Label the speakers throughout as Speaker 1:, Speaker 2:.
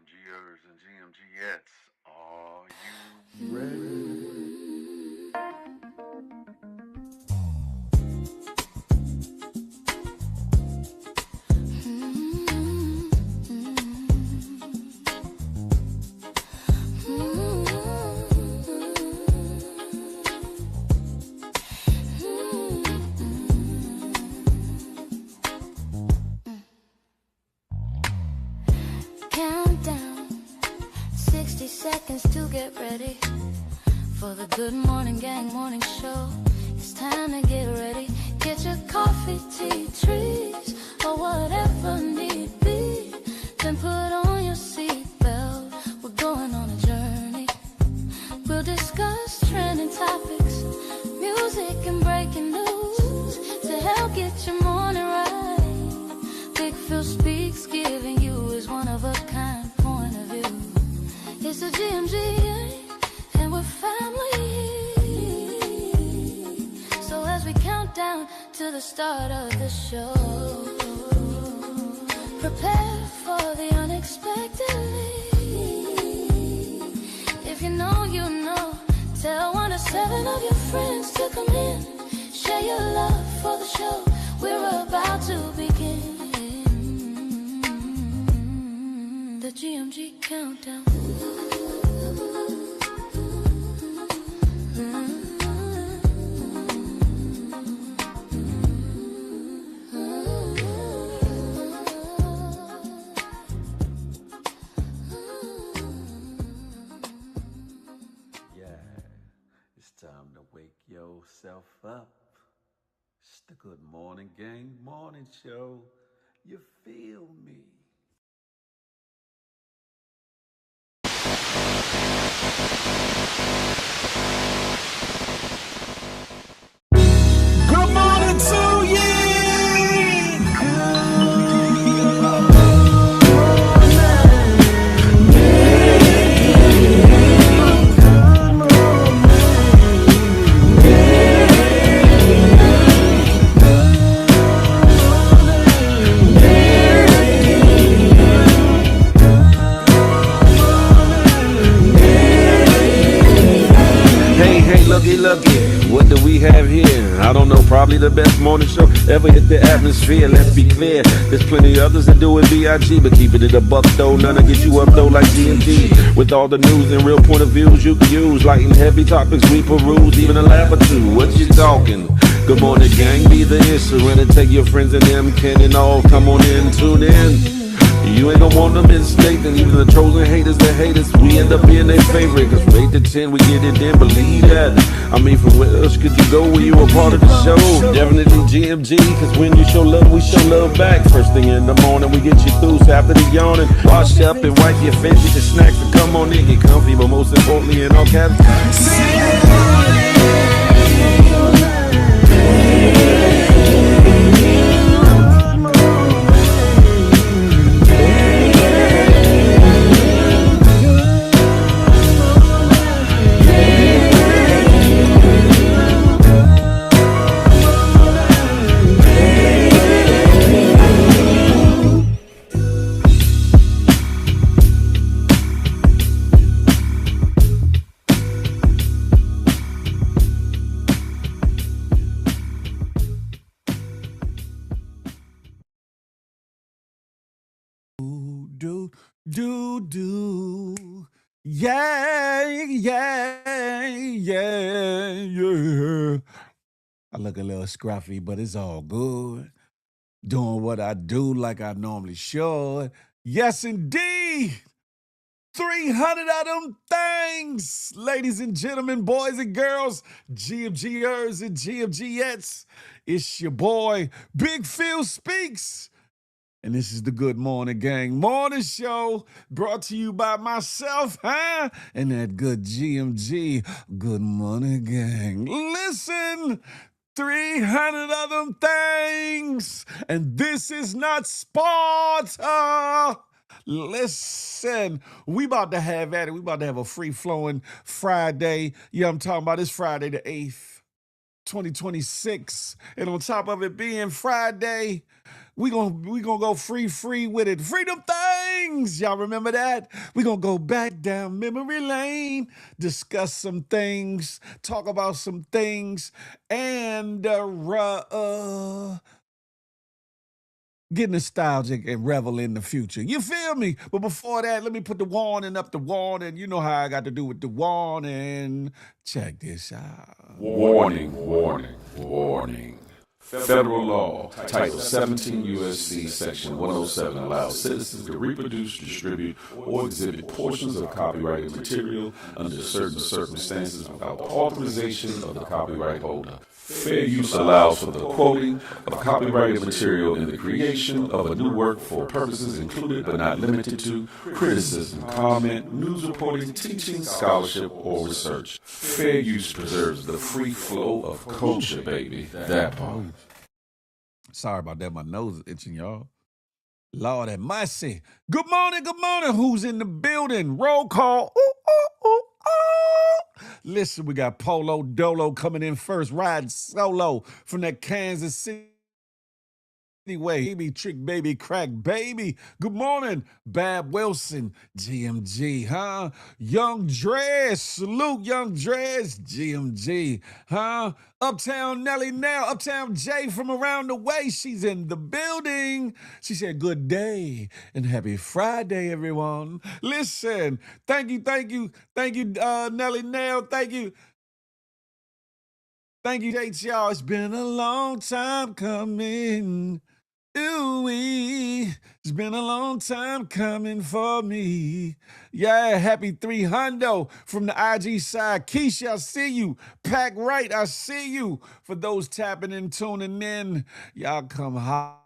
Speaker 1: GMGers and GMGettes, are you ready?
Speaker 2: Countdown, 60 seconds to get ready for the Good Morning Gang morning show. It's time to get ready. Get your coffee, tea, trees, or whatever need be. Then put on your seatbelt. We're going on a journey. We'll discuss trending topics, music and breaking news to help get your morning right. Big Phil speaks, giving you his one-of-a-kind point of view. It's the GMGA, and we're family. So as we count down to the start of the show, prepare for the unexpectedly. If you know, you know. Tell 1 to 7 of your friends to come in. Share your love for the show. We're about to begin. The GMG countdown.
Speaker 1: It's time to wake yourself up. It's the Good Morning Gang morning show. You feel me?
Speaker 3: Good morning to you.
Speaker 4: Hey, looky, what do we have here? I don't know, probably the best morning show ever hit the atmosphere. Let's be clear, there's plenty others that do it B.I.G., but keeping it a buck though, none to get you up though like GMG. With all the news and real point of views you can use, light and heavy topics we peruse, even a laugh or two. What you talking? Good morning, gang, be the instrument and take your friends and them, Ken and all, come on in, tune in. You ain't gonna want them mistake, and even the trolls and haters that hate us, we end up being their favorite. Cause from 8 to 10, we get it in, believe that. I mean, from where else could you go when you a part of the show? Definitely GMG, cause when you show love, we show love back. First thing in the morning, we get you through, so after the yawning, wash up and wipe your face, get your snacks and come on in, get comfy, but most importantly, in all caps,
Speaker 3: Do. Yeah. I look a little scruffy, but it's all good. Doing what I do like I normally should. Yes, indeed. 300 of them things. Ladies and gentlemen, boys and girls, GMGers and GMGettes. It's your boy, Big Phil Speaks. And this is the Good Morning Gang morning show brought to you by myself, and that good GMG Good Morning Gang. Listen, 300 of them things, and this is not Sparta. Listen, we about to have at it. We about to have a free-flowing Friday. Yeah, I'm talking about this Friday the 8th. 2026. And on top of it being Friday, We gonna go free with it. Freedom things. Y'all remember that? We gonna go back down memory lane, discuss some things, talk about some things, and get nostalgic and revel in the future. You feel me? But before that, let me put the warning up. The warning. You know how I got to do with the warning. Check this out.
Speaker 4: Warning, warning, warning. Federal law, Title 17 U.S.C. Section 107 allows citizens to reproduce, distribute, or exhibit portions of copyrighted material under certain circumstances without the authorization of the copyright holder. Fair use allows for the quoting of copyrighted material in the creation of a new work for purposes included but not limited to criticism, comment, news reporting, teaching, scholarship, or research. Fair use preserves the free flow of culture, baby. That part.
Speaker 3: Sorry about that. My nose is itching, y'all. Lord have mercy. Good morning, good morning. Who's in the building? Roll call. Ooh, ooh, ooh, ooh. Listen, we got Polo Dolo coming in first, riding solo from that Kansas City way. Baby, trick baby, crack baby. Good morning, Bab Wilson, GMG, huh? Young Drez, salute Young Drez, GMG, huh? Uptown Nelly now, Uptown Jay from around the way. She's in the building. She said, good day and happy Friday, everyone. Listen, thank you, Nelly Nail. Thank you, y'all. It's been a long time coming. Ooh-wee, it's been a long time coming for me. Yeah, happy 300 from the IG side. Keisha, I see you. Pack Right, I see you. For those tapping and tuning in, y'all come holla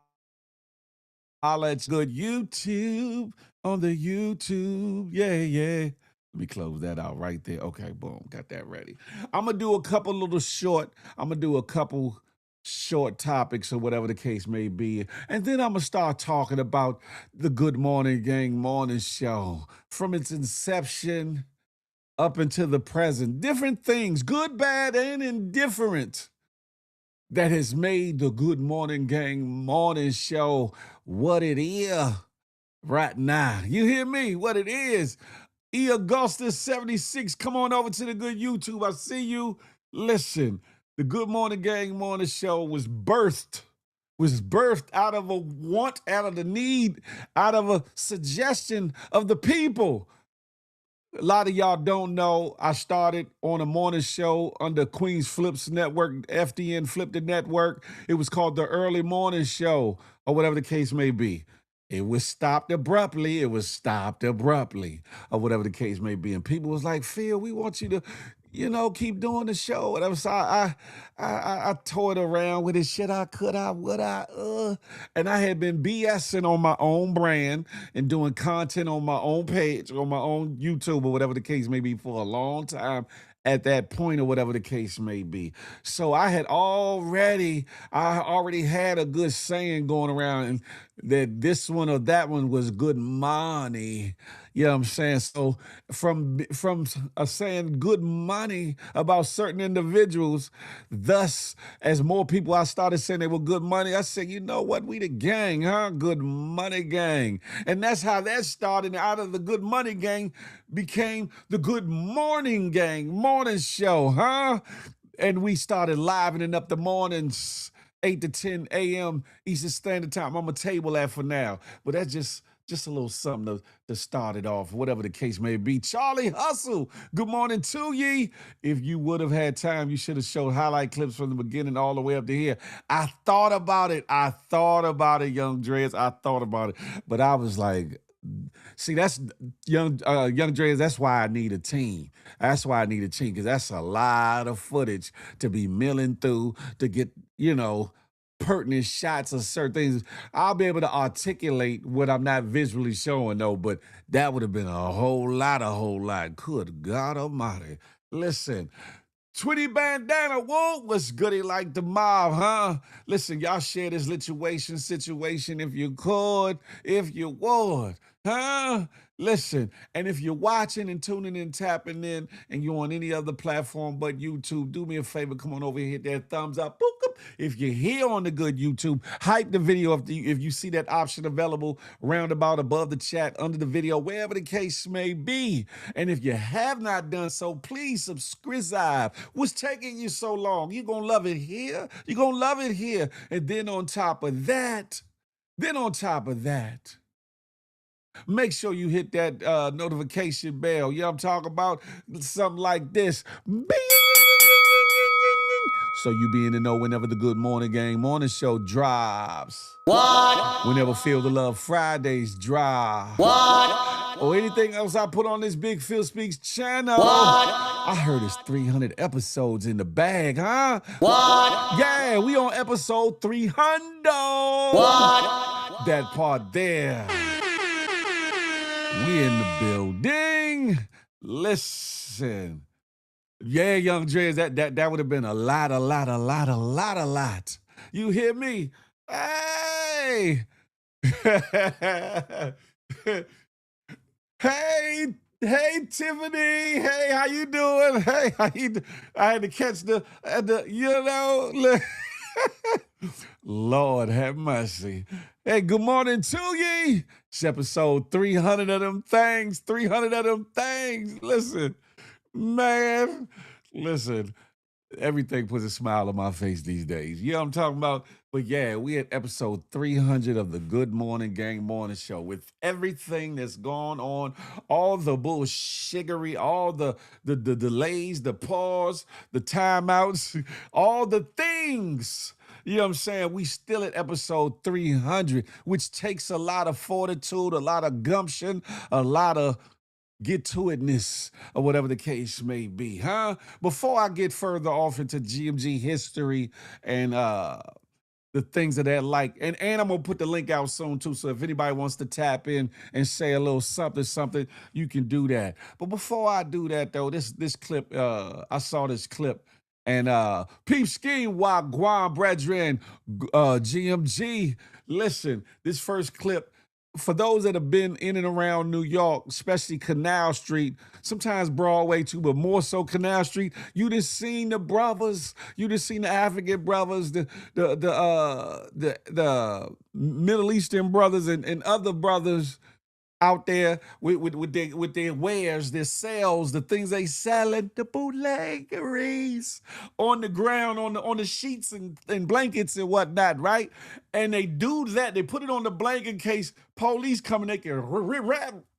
Speaker 3: at good YouTube on the YouTube. Yeah. Let me close that out right there. Okay, boom, got that ready. I'm gonna do a couple short topics or whatever the case may be. And then I'm going to start talking about the Good Morning Gang morning show from its inception up until the present. Different things, good, bad, and indifferent, that has made the Good Morning Gang morning show what it is right now. You hear me? What it is. E. Augustus 76, come on over to the good YouTube. I see you. Listen, the Good Morning Gang morning show was birthed out of a want, out of the need, out of a suggestion of the people. A lot of y'all don't know, I started on a morning show under Queens Flips Network, FDN Flipped the Network. It was called The Early Morning Show, or whatever the case may be. It was stopped abruptly, or whatever the case may be. And people was like, Phil, we want you to, keep doing the show. Whatever. So I toyed around with it. Should I, could I, would I? And I had been BSing on my own brand and doing content on my own page, on my own YouTube, or whatever the case may be, for a long time at that point, or whatever the case may be. So I already had a good saying going around, and that this one or that one was good money. You know what I'm saying? So from saying good money about certain individuals, thus, as more people, I started saying they were good money, I said, you know what? We the gang, huh? Good Money Gang. And that's how that started. Out of the Good Money Gang became the Good Morning Gang morning show, huh? And we started livening up the mornings, 8 to 10 a.m. Eastern Standard Time. I'm going to table that for now. But that's just a little something to start it off, whatever the case may be. Charlie Hustle, good morning to ye. If you would have had time, you should have showed highlight clips from the beginning all the way up to here. I thought about it, Young Drez. I thought about it. But I was like, see, that's Young Drez. That's why I need a team. Because that's a lot of footage to be milling through to get, pertinent shots of certain things. I'll be able to articulate what I'm not visually showing, though, but that would have been a whole lot. Good God Almighty. Listen, Twitty Bandana, whoa, what's goody like the mob, huh? Listen, y'all share this situation if you could, if you would. Huh? Listen, and if you're watching and tuning in, tapping in, and you're on any other platform but YouTube, do me a favor, come on over here, hit that thumbs up. Boop, boop. If you're here on the good YouTube, hype the video if you see that option available roundabout above the chat, under the video, wherever the case may be. And if you have not done so, please subscribe. What's taking you so long? You're going to love it here. You're going to love it here. And then on top of that, make sure you hit that notification bell. You know what I'm talking about? Something like this. Bing! So you be in the know whenever the Good Morning Gang morning show drops. What? Whenever Feel the Love Fridays drop. What? Or anything else I put on this Big Phil Speaks channel. What? I heard it's 300 episodes in the bag, huh? What? Yeah, we on episode 300. What? That part there. We in the building. Listen. Yeah, Young Dreads, that would have been a lot. You hear me? Hey. Hey, Tiffany. Hey, how you doing? Hey, I had to catch the Lord have mercy. Hey, good morning to ye. It's episode 300 of them things. 300 of them things. Listen, man. Listen, everything puts a smile on my face these days. You know what I'm talking about? But yeah, we at episode 300 of the Good Morning Gang Morning Show with everything that's going on, all the bullshiggery, all the delays, the pause, the timeouts, all the things. You know what I'm saying? We still at episode 300, which takes a lot of fortitude, a lot of gumption, a lot of get-to-itness, or whatever the case may be, huh? Before I get further off into GMG history and the things of that like, and I'm gonna put the link out soon too, so if anybody wants to tap in and say a little something, you can do that. But before I do that though, this clip, I saw this clip, and peep scheme while Guam brethren, GMG, listen, this first clip, for those that have been in and around New York, especially Canal Street, sometimes Broadway too, but more so Canal Street, you done seen the brothers, you done seen the African brothers, the Middle Eastern brothers and other brothers out there with their wares, their sales, the things they selling, the bootleggeries on the ground, on the sheets and blankets and whatnot, right? And they do that. They put it on the blanket in case police come and they can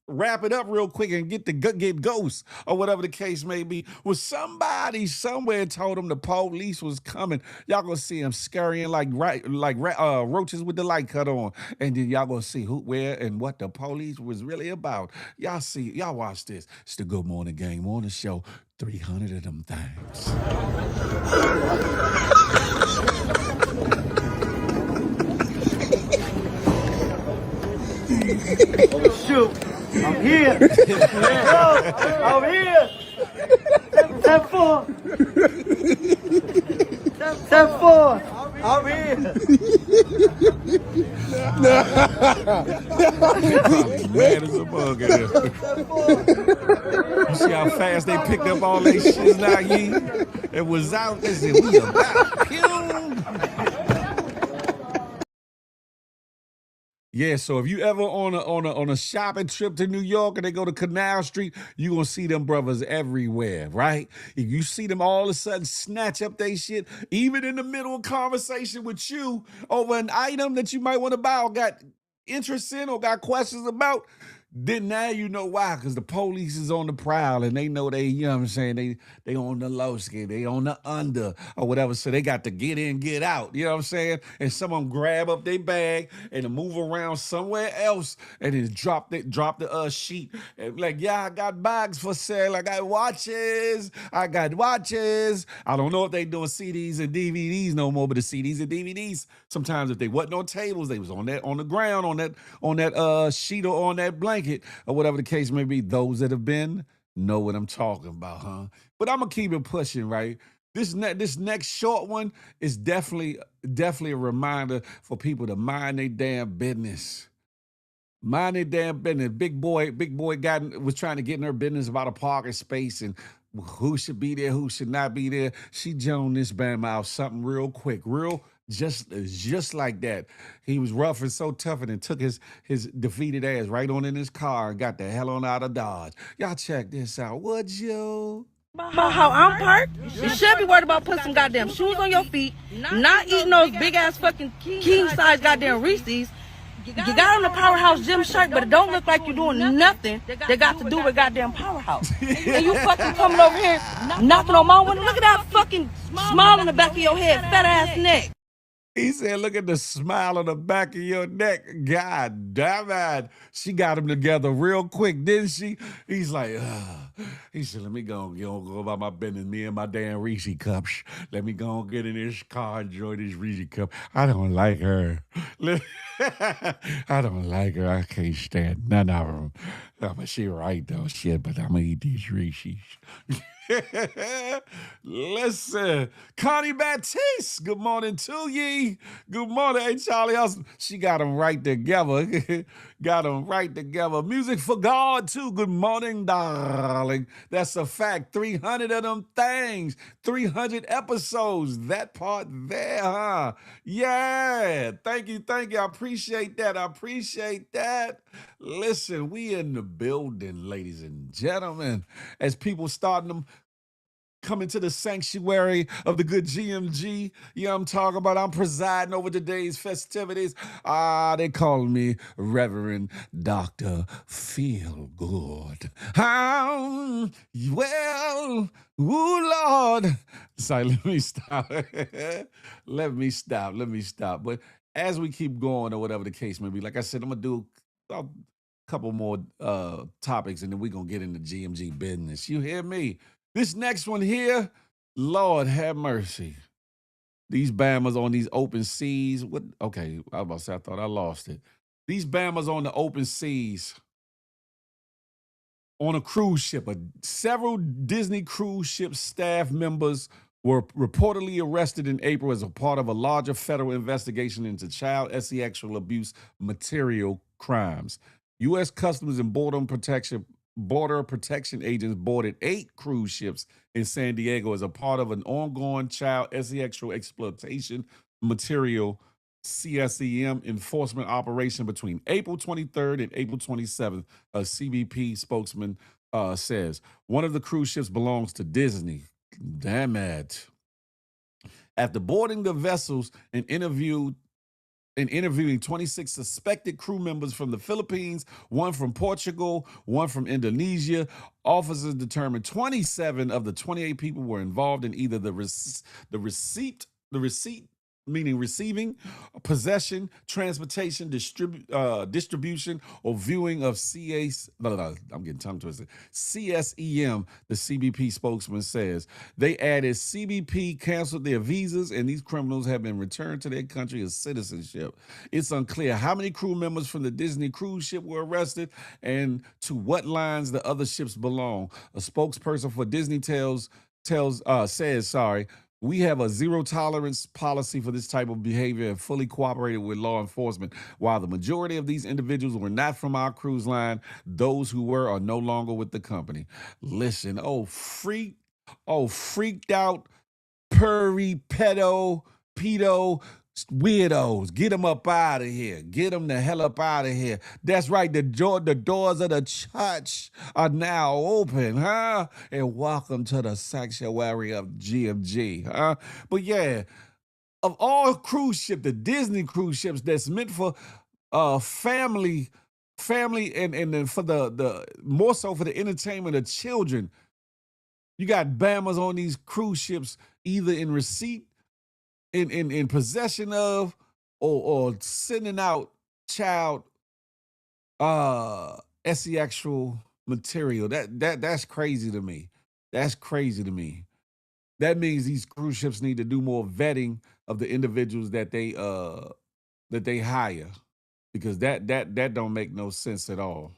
Speaker 3: wrap it up real quick and get ghosts or whatever the case may be. Well, somebody somewhere told them the police was coming. Y'all gonna see them scurrying like roaches with the light cut on, and then y'all gonna see who, where, and what the police was really about. Y'all watch this. It's the Good Morning Gang Morning Show. 300 of them things.
Speaker 5: Oh shoot! I'm here. I'm here. 10-4. 10-4. I'm here.
Speaker 3: Mad as a bug in here. You see how fast they picked up all they shit now, ye? It was out. They said, we about. Pew. Yeah, so if you ever on a shopping trip to New York and they go to Canal Street, you gonna see them brothers everywhere, right? If you see them all of a sudden snatch up they shit, even in the middle of conversation with you over an item that you might want to buy or got interest in or got questions about, then now you know why, because the police is on the prowl and they know you know what I'm saying, they on the low skin, they on the under or whatever, so they got to get in, get out, you know what I'm saying? And someone grab up their bag and move around somewhere else and then drop the sheet and like, yeah, I got bags for sale, I got watches. I don't know if they doing CDs and DVDs no more, but the CDs and DVDs, sometimes if they wasn't on tables, they was on the ground, on that sheet or on that blanket or whatever the case may be. Those that have been know what I'm talking about, huh? But I'm gonna keep it pushing, right? This next short one is definitely a reminder for people to mind their damn business. Mind their damn business. Big boy was trying to get in her business about a parking space and who should be there, who should not be there. She joned this bam out something real quick, real just like that. He was rough and so tough and took his defeated ass right on in his car and got the hell on out of Dodge. Y'all check this out, would you?
Speaker 6: About how I'm parked, you should be worried about putting some goddamn shoes on your feet, not eating those big ass fucking king size goddamn Reese's. You got on the Powerhouse gym shirt, but it don't look like you're doing nothing that got to do with goddamn Powerhouse. And you fucking coming over here knocking on my window. Look at that fucking smile on the back of your head, fat ass neck.
Speaker 3: He said, look at the smile on the back of your neck. God damn it. She got him together real quick, didn't she? He's like, ugh. He said, let me go about my business. Me and my damn Reese cups. Let me go and get in this car, enjoy this Reese cup. I don't like her. I don't like her. I can't stand none of them. But she right though, shit, but I'm gonna eat these Reese's. Listen, Connie Baptiste, good morning to ye. Good morning. Hey, Charlie Hustle. She got them right together. Got them right together. Music for God, too. Good morning, darling. That's a fact. 300 of them things. 300 episodes. That part there, huh? Yeah. Thank you. I appreciate that. Listen, we in the building, ladies and gentlemen. As people starting them coming to the sanctuary of the good GMG. You know what I'm talking about? I'm presiding over today's festivities. They call me Reverend Dr. Feel Good. Well, ooh, Lord. Sorry, let me stop. Let me stop. But as we keep going or whatever the case may be, like I said, I'm going to do a couple more topics and then we're going to get into GMG business. You hear me? This next one here, Lord have mercy. These Bammers on these open seas. What? Okay, I was about to say, I thought I lost it. These Bammers on the open seas on a cruise ship. Several Disney cruise ship staff members were reportedly arrested in April as a part of a larger federal investigation into child sexual abuse material crimes. U.S. Customs and Border Protection agents boarded 8 cruise ships in San Diego as a part of an ongoing child sexual exploitation material CSEM enforcement operation between April 23rd and April 27th, a CBP spokesman says. One of the cruise ships belongs to Disney. Damn it. After boarding the vessels and interviewing 26 suspected crew members from the Philippines, one from Portugal, one from Indonesia. Officers determined 27 of the 28 people were involved in either the receipt, meaning receiving, possession, transportation, distribution, or viewing of I'm getting tongue twisted. CSEM, the CBP spokesman says. They added CBP canceled their visas and these criminals have been returned to their country as citizenship. It's unclear how many crew members from the Disney cruise ship were arrested and to what lines the other ships belong. A spokesperson for Disney says, we have a zero tolerance policy for this type of behavior and fully cooperated with law enforcement. While the majority of these individuals were not from our cruise line, those who were are no longer with the company. Listen, freaked out, pedo, weirdos. Get them up out of here. Get them the hell up out of here. That's right. The doors of the church are now open, huh? And welcome to the sanctuary of GMG, huh? But yeah, of all cruise ships, the Disney cruise ships that's meant for family and then for the more so for the entertainment of children. You got Bammers on these cruise ships either in receipt, in possession of, or sending out child sexual material. That's crazy to me. That's crazy to me. That means these cruise ships need to do more vetting of the individuals that they hire, because that don't make no sense at all.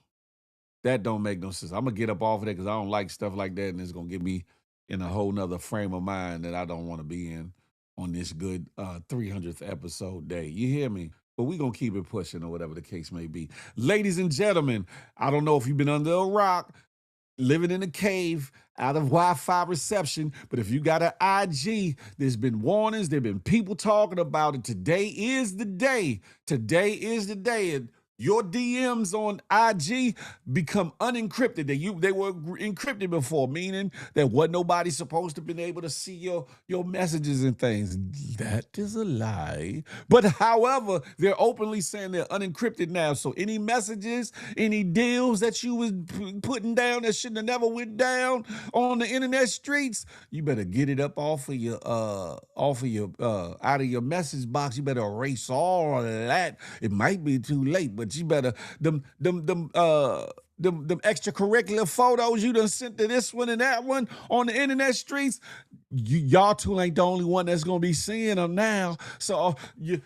Speaker 3: That don't make no sense. I'm gonna get up off of that because I don't like stuff like that, and it's gonna get me in a whole nother frame of mind that I don't want to be in on this good 300th episode day. You hear me? But we're going to keep it pushing or whatever the case may be. Ladies and gentlemen, I don't know if you've been under a rock, living in a cave, out of Wi-Fi reception, but if you got an IG, there's been warnings, there've been people talking about it. Today is the day. Today is the day. And your DMs on IG become unencrypted. They were encrypted before, meaning that wasn't nobody supposed to been able to see your messages and things. That is a lie. But however, they're openly saying they're unencrypted now. So any messages, any deals that you was putting down that shouldn't have never went down on the internet streets, you better get it up off of your out of your message box. You better erase all of that. It might be too late, but you better them extracurricular photos you done sent to this one and that one on the internet streets. Y'all two ain't the only one that's gonna be seeing them now. So you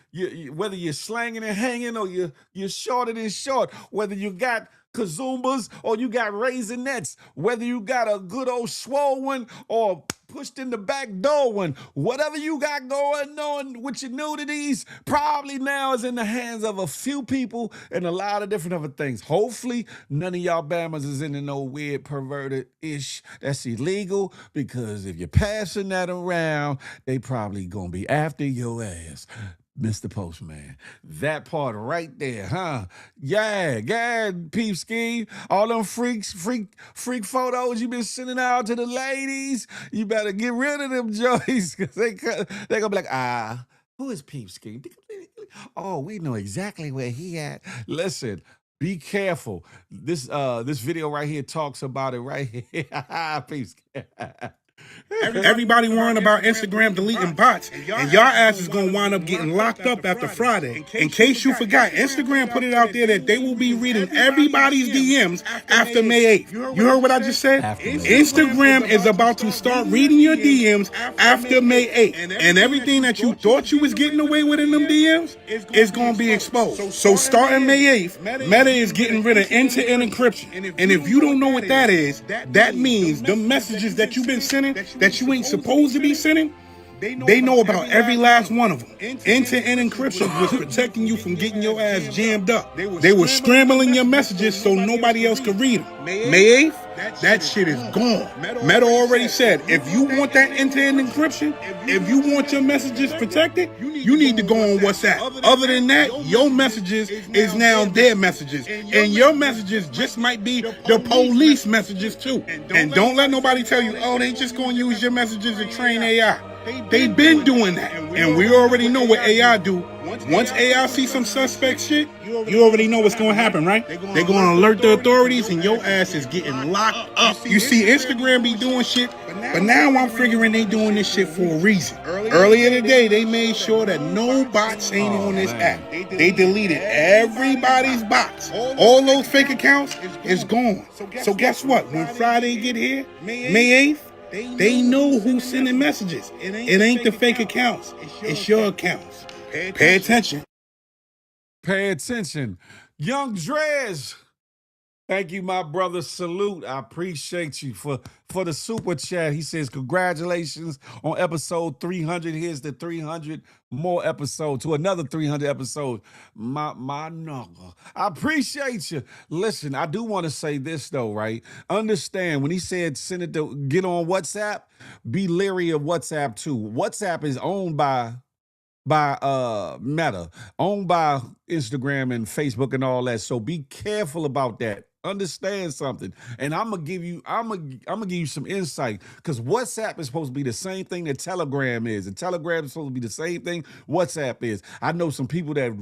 Speaker 3: whether you're slanging and hanging or you're shorter than short, whether you got kazumbas or you got raisinets, whether you got a good old swole one or pushed in the back door one, whatever you got going on with your nudities, probably now is in the hands of a few people and a lot of different other things. Hopefully, none of y'all Bammers is into no weird perverted-ish that's illegal, because if you're passing that around, they probably gonna be after your ass. Mr. Postman. That part right there, huh? Yeah, peep scheme. All them freak photos you been sending out to the ladies, you better get rid of them joys, because they gonna be like, who is peep scheme? Oh, we know exactly where he at. Listen, be careful. This video right here talks about it right here. Peep scheme.
Speaker 7: Everybody worrying about Instagram deleting bots, and y'all ass is gonna wind up getting locked up after Friday. In case you forgot, Instagram put it out there that they will be reading everybody's DMs after May 8th. You heard what I just said? Instagram is about to start reading your DMs after May 8th, and everything that you thought you was getting away with in them DMs is gonna be exposed. So starting May 8th, Meta is getting rid of end-to-end encryption, and if you don't know what that is, that means the messages that you've been sending that you ain't supposed to be sending, they know about every last one of them. End-to-end encryption was protecting you from getting your ass jammed up. They were scrambling your messages so nobody else could read them. May 8th, that shit is gone. Meta already said, if you want that end-to-end encryption, if you want your messages protected, you need to go on WhatsApp. Other than that, your messages is now their messages. And your messages just might be the police messages too. And don't let nobody tell you, oh, they just gonna use your messages to train AI. They been doing that, and we already know what AI do. Once AI see some suspect shit, you already know what's gonna happen, right? They're gonna alert the authorities, and your ass is getting locked up. You see Instagram be doing shit, but now I'm figuring they doing this shit for a reason. Earlier today, they made sure that no bots ain't on this app. They deleted everybody's bots. All those fake accounts is gone. So guess what? When Friday get here, May 8th, they know who's sending messages. It ain't the fake accounts. It's your accounts. Pay attention.
Speaker 3: Pay attention. Young Drez, thank you, my brother. Salute. I appreciate you for the super chat. He says, congratulations on episode 300. Here's the 300 more episodes, to another 300 episodes. My number. I appreciate you. Listen, I do want to say this, though, right? Understand, when he said send it to get on WhatsApp, be leery of WhatsApp, too. WhatsApp is owned by Meta, owned by Instagram and Facebook and all that. So be careful about that. Understand something, and I'm gonna give you some insight, because WhatsApp is supposed to be the same thing that Telegram is, and Telegram is supposed to be the same thing WhatsApp is. I know some people that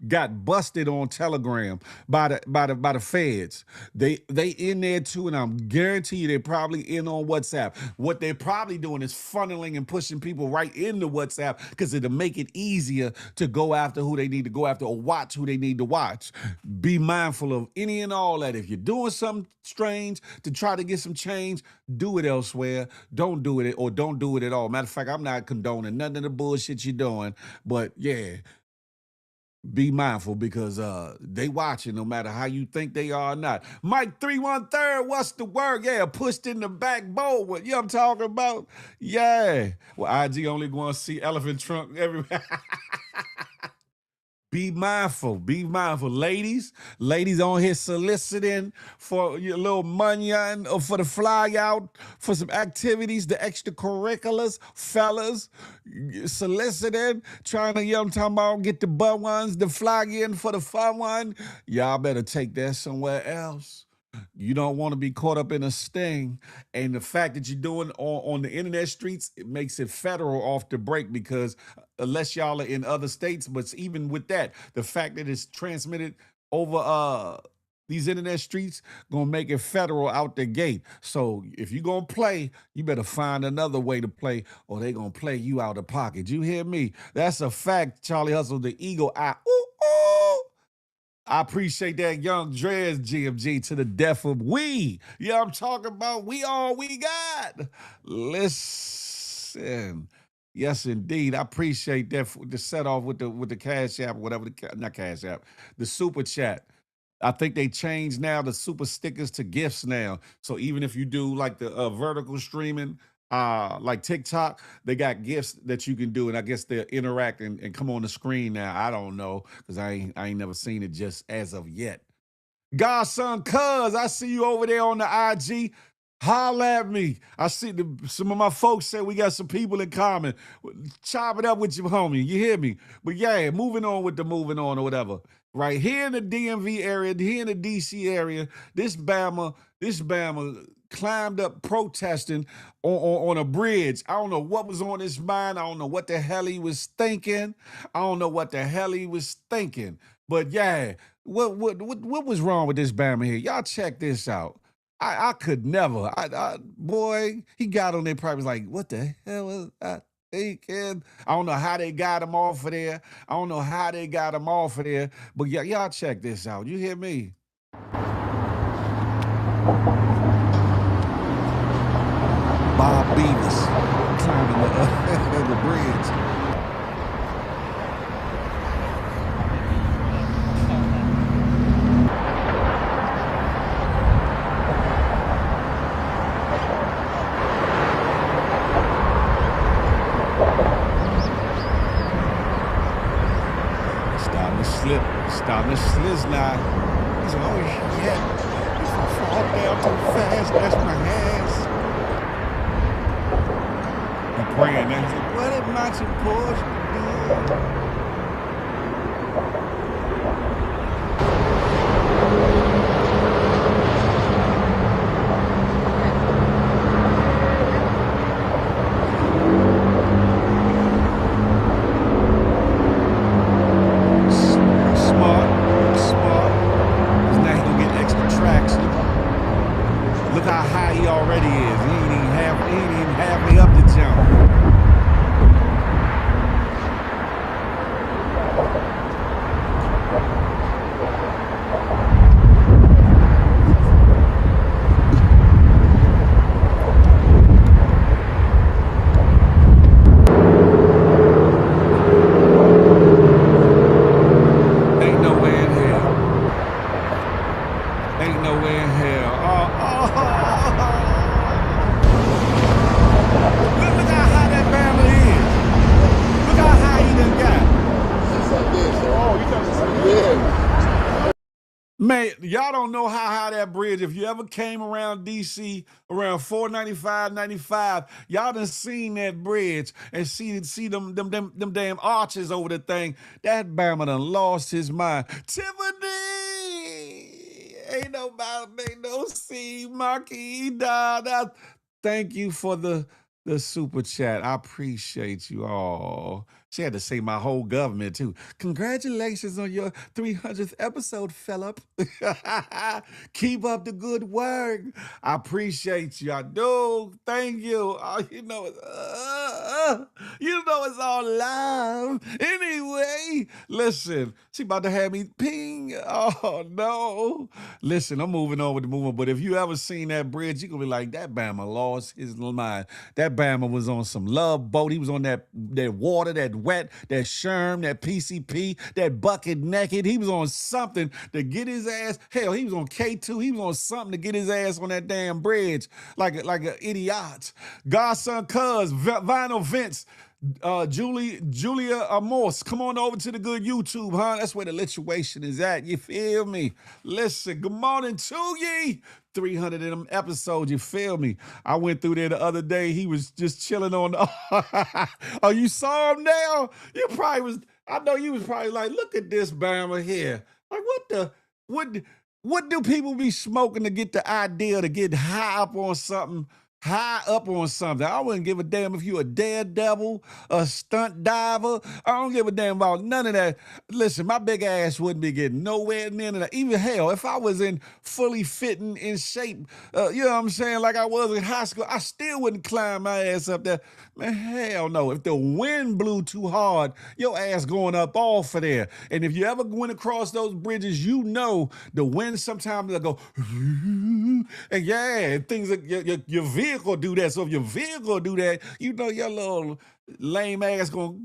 Speaker 3: got busted on Telegram by the feds. They in there too, and I'm guarantee you they're probably in on WhatsApp. What they're probably doing is funneling and pushing people right into WhatsApp, because it'll make it easier to go after who they need to go after, or watch who they need to watch. Be mindful of any and all that. If you're doing something strange to try to get some change, do it elsewhere. Don't do it, or don't do it at all. Matter of fact, I'm not condoning none of the bullshit you're doing, but yeah, be mindful, because they watching no matter how you think they are or not. Mike 313, what's the word? Yeah, pushed in the back bowl. What you know what I'm talking about? Yeah. Well, IG only going to see elephant trunk everywhere. Be mindful, ladies. Ladies on here soliciting for your little money or for the fly out, for some activities, the extracurriculars. Fellas, soliciting, trying to, I'm talking about, get the butt ones, the fly in for the fun one. Y'all better take that somewhere else. You don't want to be caught up in a sting. And the fact that you're doing on the internet streets, it makes it federal off the break, because unless y'all are in other states, but even with that, the fact that it's transmitted over these internet streets gonna make it federal out the gate. So if you're gonna play, you better find another way to play, or they gonna play you out of pocket. You hear me? That's a fact, Charlie Hustle, the Eagle Eye. Ooh, ooh. I appreciate that, Young Dreads, GMG, to the death of we. Yeah, I'm talking about we all we got. Listen. Yes, indeed. I appreciate that to set off with the Cash App, or whatever, not Cash App, the Super Chat. I think they changed now the super stickers to gifts now. So even if you do like the vertical streaming, like TikTok, they got gifts that you can do, and I guess they'll interact and come on the screen now. I don't know, because I ain't never seen it just as of yet. Godson Cuz, I see you over there on the IG. Holla at me. I see some of my folks say we got some people in common. Chop it up with your homie. You hear me? But yeah, moving on or whatever. Right here in the DMV area, here in the DC area, this Bama climbed up protesting on a bridge. I don't know what was on his mind. I don't know what the hell he was thinking. But yeah, what was wrong with this Bama here? Y'all check this out. I could never. Boy, he got on there probably was like, what the hell was I thinking? I don't know how they got him off of there. But yeah, y'all check this out. You hear me? Bob Beavis climbing the bridge. Starting to slizz now. He's like, oh shit. He's gonna fall down too fast. That's my ass. I'm praying now. He's like, what did Maxie Porsche do? Look how high he already is. He ain't even halfway up the jump. Ain't no way in hell. Look how high that Bama is. Look how high he done got. Man, y'all don't know how high that bridge. If you ever came around DC around 495, 95, y'all done seen that bridge and see them damn arches over the thing. That Bama done lost his mind. Tiffany! Ain't nobody make no scene, Marquis. Thank you for the super chat. I appreciate you all. She had to say my whole government too. Congratulations on your 300th episode, Philip. Keep up the good work. I appreciate you. I do. Thank you. You know it's all love. Anyway, listen. She about to have me ping. Oh no. Listen, I'm moving on with the movement. But if you ever seen that bridge, you're gonna be like, that Bama lost his mind. That Bama was on some love boat. He was on that water, that wet, that Sherm, that PCP, that bucket naked. He was on something to get his ass. Hell, he was on K2. He was on something to get his ass on that damn bridge like an idiot. Godson Cuz, Vinyl Vince. Julia Morse, come on over to the good YouTube, huh? That's where the lituation is at. You feel me? Listen, good morning to ye. 300 of them episodes, you feel me? I went through there the other day. He was just chilling on the. Oh, you saw him now? You probably was. I know you was probably like, look at this Bama here. Like, what do people be smoking to get the idea to get high up on something? High up on something. I wouldn't give a damn if you a daredevil, a stunt diver. I don't give a damn about none of that. Listen, my big ass wouldn't be getting nowhere near that. Even hell, if I was in fully fitting in shape, you know what I'm saying, like I was in high school, I still wouldn't climb my ass up there. Man, hell no. If the wind blew too hard, your ass going up off of there. And if you ever went across those bridges, you know the wind sometimes will go, and yeah, things like your vehicle do that. So if your vehicle do that, you know your little lame ass gonna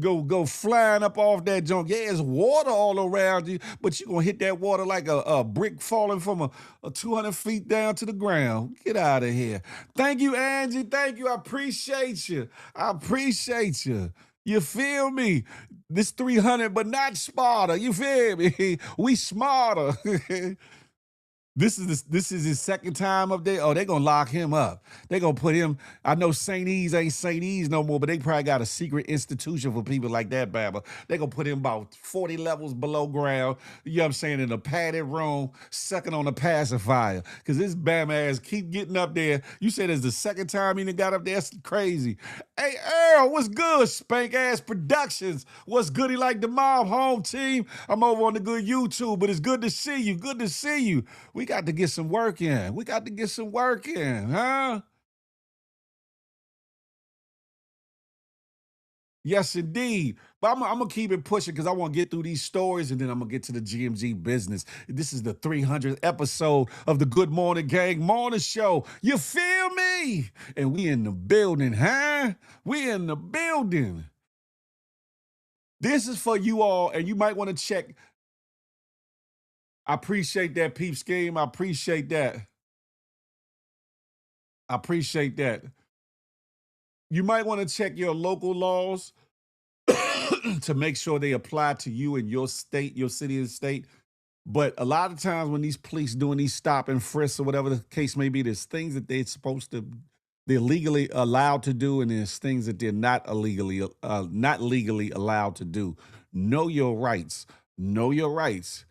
Speaker 3: go flying up off that junk. Yeah, it's water all around you, but you gonna hit that water like a brick falling from a 200 feet down to the ground. Get out of here. Thank you, Angie. Thank you. I appreciate you. I appreciate you. You feel me? This 300, but not smarter. You feel me? We smarter. This is his second time up there. Oh, they're gonna lock him up. They're gonna put him. I know St. E's ain't St. E's no more, but they probably got a secret institution for people like that, Baba. They're gonna put him about 40 levels below ground, you know what I'm saying, in a padded room, sucking on a pacifier. Cause this Bama ass keep getting up there. You said it's the second time he done got up there. That's crazy. Hey, Earl, what's good? Spank Ass Productions. What's goody like the mob home team? I'm over on the good YouTube, but it's good to see you. Good to see you. We got to get some work in. We got to get some work in, huh? Yes, indeed. But I'm going to keep it pushing because I want to get through these stories and then I'm going to get to the GMG business. This is the 300th episode of the Good Morning Gang Morning Show. You feel me? And we in the building, huh? We in the building. This is for you all, and you might want to check. I appreciate that, Peep Scheme. I appreciate that. I appreciate that. You might want to check your local laws to make sure they apply to you in your state, your city and state. But a lot of times when these police doing these stop and frisks or whatever the case may be, there's things that they're legally allowed to do, and there's things that they're not legally allowed to do. Know your rights. Know your rights.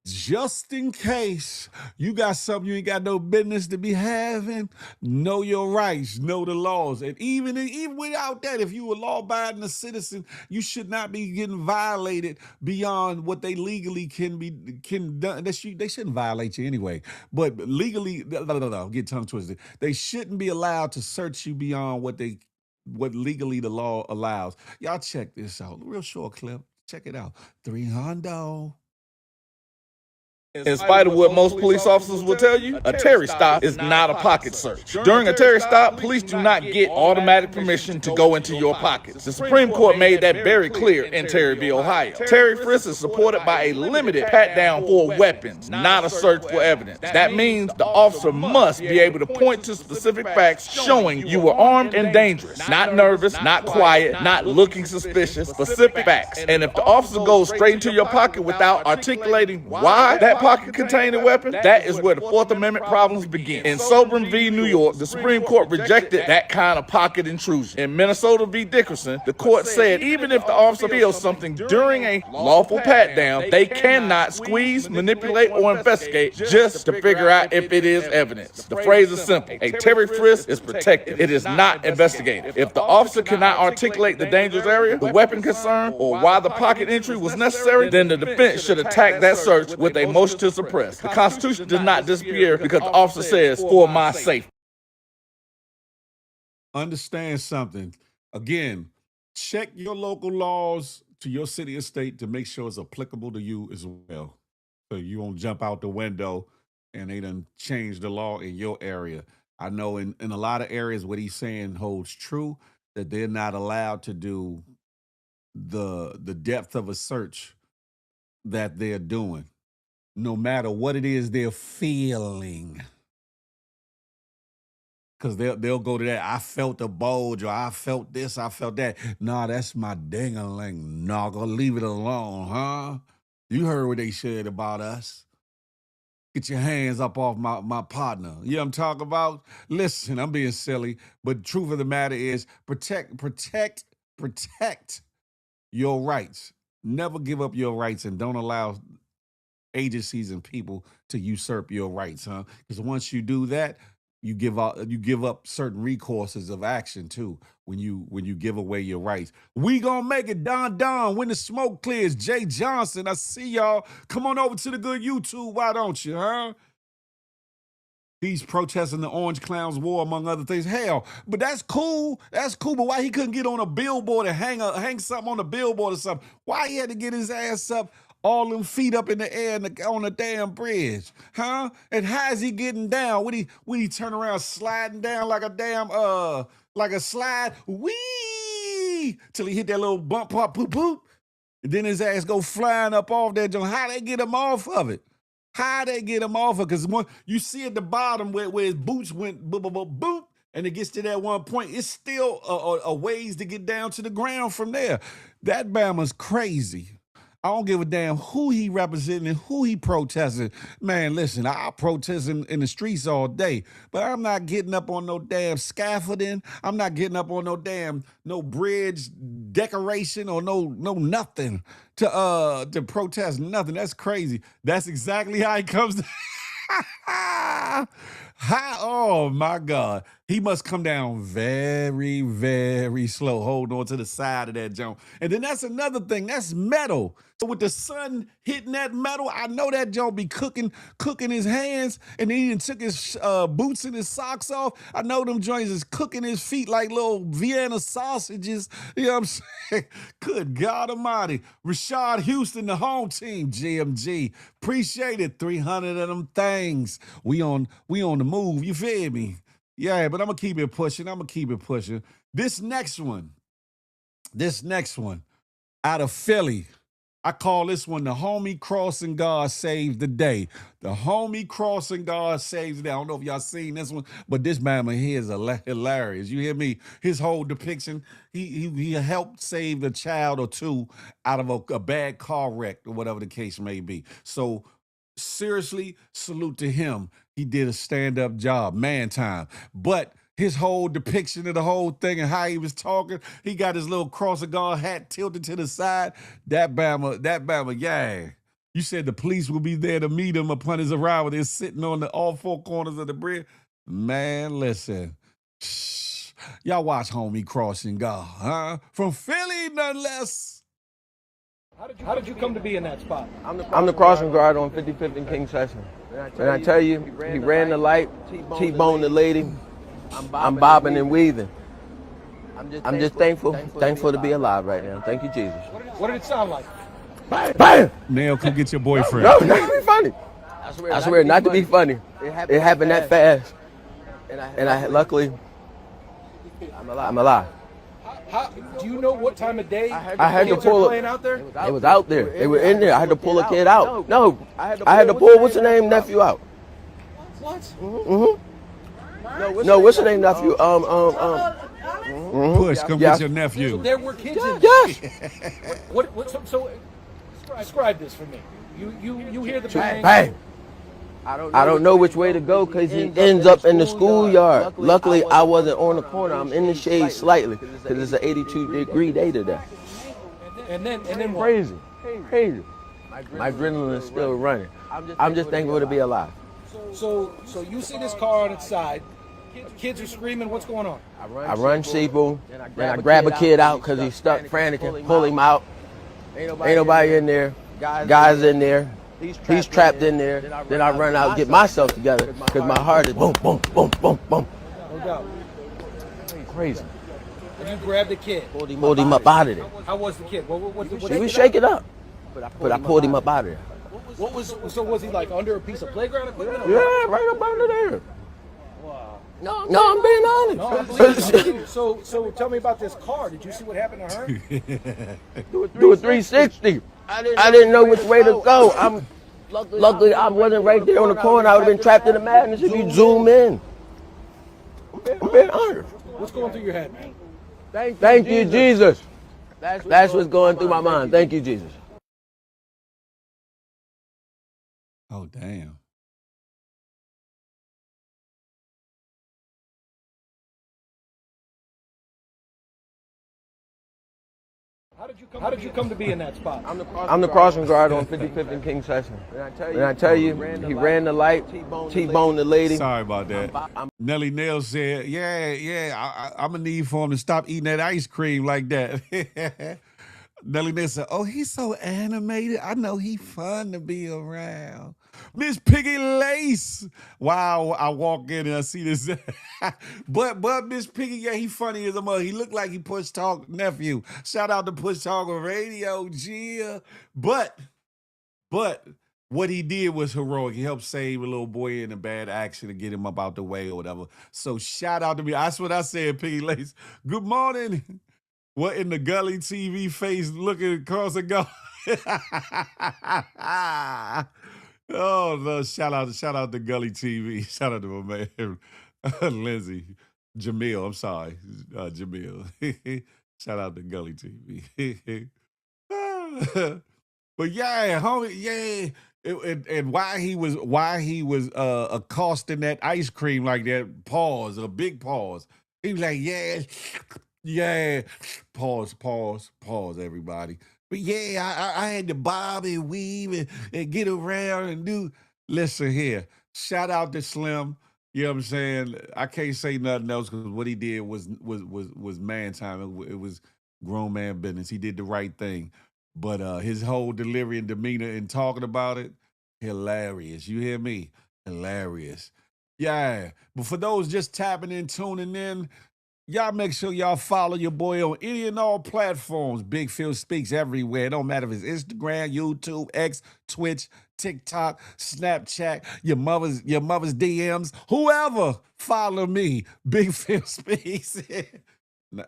Speaker 3: Just in case you got something you ain't got no business to be having, know your rights, know the laws. And even without that, if you a law-abiding citizen, you should not be getting violated beyond what they legally can done. They shouldn't violate you anyway. But legally, get tongue twisted. They shouldn't be allowed to search you beyond what legally the law allows. Y'all check this out. Real short clip. Check it out. 300.
Speaker 8: In spite of what most police officers will tell you, a Terry stop is not a pocket search. During a Terry stop, police do not get automatic permission to go into your pockets. The Supreme Court made that very clear in Terry v. Ohio. Terry frisk is supported by a limited pat-down for weapons, not a search for evidence. That means the officer must be able to point to specific facts showing you were armed and dangerous, not nervous, not quiet, not looking suspicious, specific facts. And if the officer goes straight into your pocket without articulating why that pocket contained a weapon, that is where the Fourth Amendment problems begin. In Sobran v. New York, the Supreme Court rejected that kind of pocket intrusion. In Minnesota v. Dickerson, the court said even if the officer feels something during a lawful pat-down, they cannot squeeze, manipulate, or investigate just to figure out if it is evidence. The phrase is simple. A Terry frisk is protective. It is not investigative. If the officer cannot articulate the dangerous area, the weapon concern, or why the pocket entry was necessary, then the defense should attack that search with a motion to suppress. The Constitution does not disappear because the officer says, for my safety.
Speaker 3: Understand something. Again, check your local laws to your city or state to make sure it's applicable to you as well. So you won't jump out the window and they done change the law in your area. I know in a lot of areas what he's saying holds true, that they're not allowed to do the depth of a search that they're doing, no matter what it is they're feeling. Because they'll go to that. I felt the bulge, or I felt this, I felt that. Nah, that's my ding-a-ling. Nah, go leave it alone, huh? You heard what they said about us. Get your hands up off my partner. You know what I'm talking about? Listen, I'm being silly, but truth of the matter is protect your rights. Never give up your rights, and don't allow agencies and people to usurp your rights, huh? Because once you do that, you give up certain recourses of action too when you give away your rights. We gonna make it, Don. When the smoke clears, Jay Johnson. I see y'all. Come on over to the good YouTube. Why don't you, huh? He's protesting the Orange Clowns War, among other things. Hell, but that's cool. That's cool. But why he couldn't get on a billboard and hang something on the billboard or something? Why he had to get his ass up, all them feet up in the air on the damn bridge, huh? And how is he getting down? When he turn around sliding down like a damn like a slide, wee, till he hit that little bump, pop, poop, poop, and then his ass go flying up off that joint. How they get him off of it? How they get him off of it? Because you see at the bottom where his boots went boop, boop, boop, boop, and it gets to that one point, it's still a ways to get down to the ground from there. That Bama's crazy. I don't give a damn who he representing and who he protesting. Man, listen, I'll protest in the streets all day, but I'm not getting up on no damn scaffolding. I'm not getting up on no bridge decoration or no nothing to protest nothing. That's crazy. That's exactly how he comes to oh my God. He must come down very, very slow. Hold on to the side of that jump. And then that's another thing. That's metal. So with the sun hitting that metal, I know that jump be cooking his hands. And then he took his boots and his socks off. I know them joints is cooking his feet like little Vienna sausages. You know what I'm saying? Good God Almighty. Rashad Houston, the home team, GMG. Appreciate it. 300 of them things. We on the move. You feel me? Yeah, but I'm going to keep it pushing. This next one, out of Philly, I call this one the homie crossing God saved the day. The homie crossing God saves the day. I don't know if y'all seen this one, but this man here is hilarious. You hear me? His whole depiction, he helped save a child or two out of a bad car wreck or whatever the case may be. So seriously, salute to him. He did a stand-up job, man time. But his whole depiction of the whole thing and how he was talking, he got his little cross of God hat tilted to the side. That Bama, yeah. You said the police will be there to meet him upon his arrival. They're sitting on all four corners of the bridge. Man, listen. Shh. Y'all watch Homie Crossing God, huh? From Philly, none less.
Speaker 9: How did you come to be in that spot?
Speaker 10: I'm the crossing guard on 55th and King Session. And I tell you, he ran the light, T-boned the lady. I'm bobbing and weaving. I'm just thankful to be alive right now. Thank you, Jesus.
Speaker 9: What did it sound like?
Speaker 10: Bam! Bam!
Speaker 3: Nail, come get your boyfriend.
Speaker 10: No, not to be funny. I swear, not to be funny. It happened that fast. And I luckily, I'm alive.
Speaker 9: Do you know what time of day
Speaker 10: I had to pull
Speaker 9: playing out there?
Speaker 10: It was out there. They were in there. I had to pull a kid out. No, I had to pull what's the name nephew out.
Speaker 9: What?
Speaker 10: No, what's the name nephew?
Speaker 3: Push, come get your nephew.
Speaker 9: So there were kids in
Speaker 10: Yes.
Speaker 9: So describe this for me. You hear the bang.
Speaker 10: Bang. I don't know which way to go because he ends up in the schoolyard. Luckily, I wasn't on the corner. I'm in the shade slightly because it's an 82-degree day today.
Speaker 9: And then what?
Speaker 10: Crazy. My adrenaline is still running. I'm just thankful to be alive.
Speaker 9: So you see this car on its side. Kids are screaming. What's going on?
Speaker 10: I run sheeple, then I grab a kid out because he's stuck frantic and pull him out. Ain't nobody in there. Guys in there. He's trapped in there. Then I run out and get myself together because my heart is boom, boom, boom, boom, boom.
Speaker 9: No doubt.
Speaker 10: Crazy.
Speaker 9: And you grabbed the kid.
Speaker 10: Pulled him up out of there.
Speaker 9: How was the kid?
Speaker 10: He was shaking up, but I pulled him up out of there.
Speaker 9: So was he like under a piece of playground equipment?
Speaker 10: Yeah, right up under there. Wow. No, I'm being honest.
Speaker 9: No, so tell me about this car. Did you see what happened to her?
Speaker 10: Do a 360. I didn't know which way to go. Luckily, I wasn't right there on the corner. I would have been trapped in the madness if you zoom in. I'm being honest.
Speaker 9: What's going through your head, man?
Speaker 10: Thank you, Jesus. That's what's going through my mind. Thank you, Jesus.
Speaker 3: Oh, damn.
Speaker 9: How did you come to be in that spot?
Speaker 10: I'm the crossing guard on 55th and King Session. And I tell you, he ran the light, T-boned the lady.
Speaker 3: Sorry about that. Nelly Nail said, I'm going to need for him to stop eating that ice cream like that. Nelly Nail said, oh, he's so animated. I know he's fun to be around. Miss Piggy Lace. Wow, I walk in and I see this. but Miss Piggy, yeah, he funny as a mother. He looked like he Push Talk nephew. Shout out to Push Talk Radio, Gia. But what he did was heroic. He helped save a little boy in a bad accident, get him up out the way or whatever. So shout out to me. That's what I said, Piggy Lace. Good morning. What in the gully TV face looking across the gully? Oh no! Shout out to Gully TV. Shout out to my man Lindsay Jamil. I'm sorry, Jamil. Shout out to Gully TV. But yeah, homie, yeah. And why he was accosting that ice cream like that? Pause, a big pause. He was like, yeah. Pause, everybody. But yeah, I had to bob and weave and get around and do. Listen here, shout out to Slim. You know what I'm saying? I can't say nothing else because what he did was man time. It was grown man business. He did the right thing. But his whole delivery and demeanor in talking about it, hilarious. You hear me? Hilarious. Yeah. But for those just tapping in, tuning in, y'all make sure y'all follow your boy on any and all platforms. Big Phil Speaks everywhere. It don't matter if it's Instagram, YouTube, X, Twitch, TikTok, Snapchat, your mother's DMs, whoever. Follow me. Big Phil Speaks. Nah,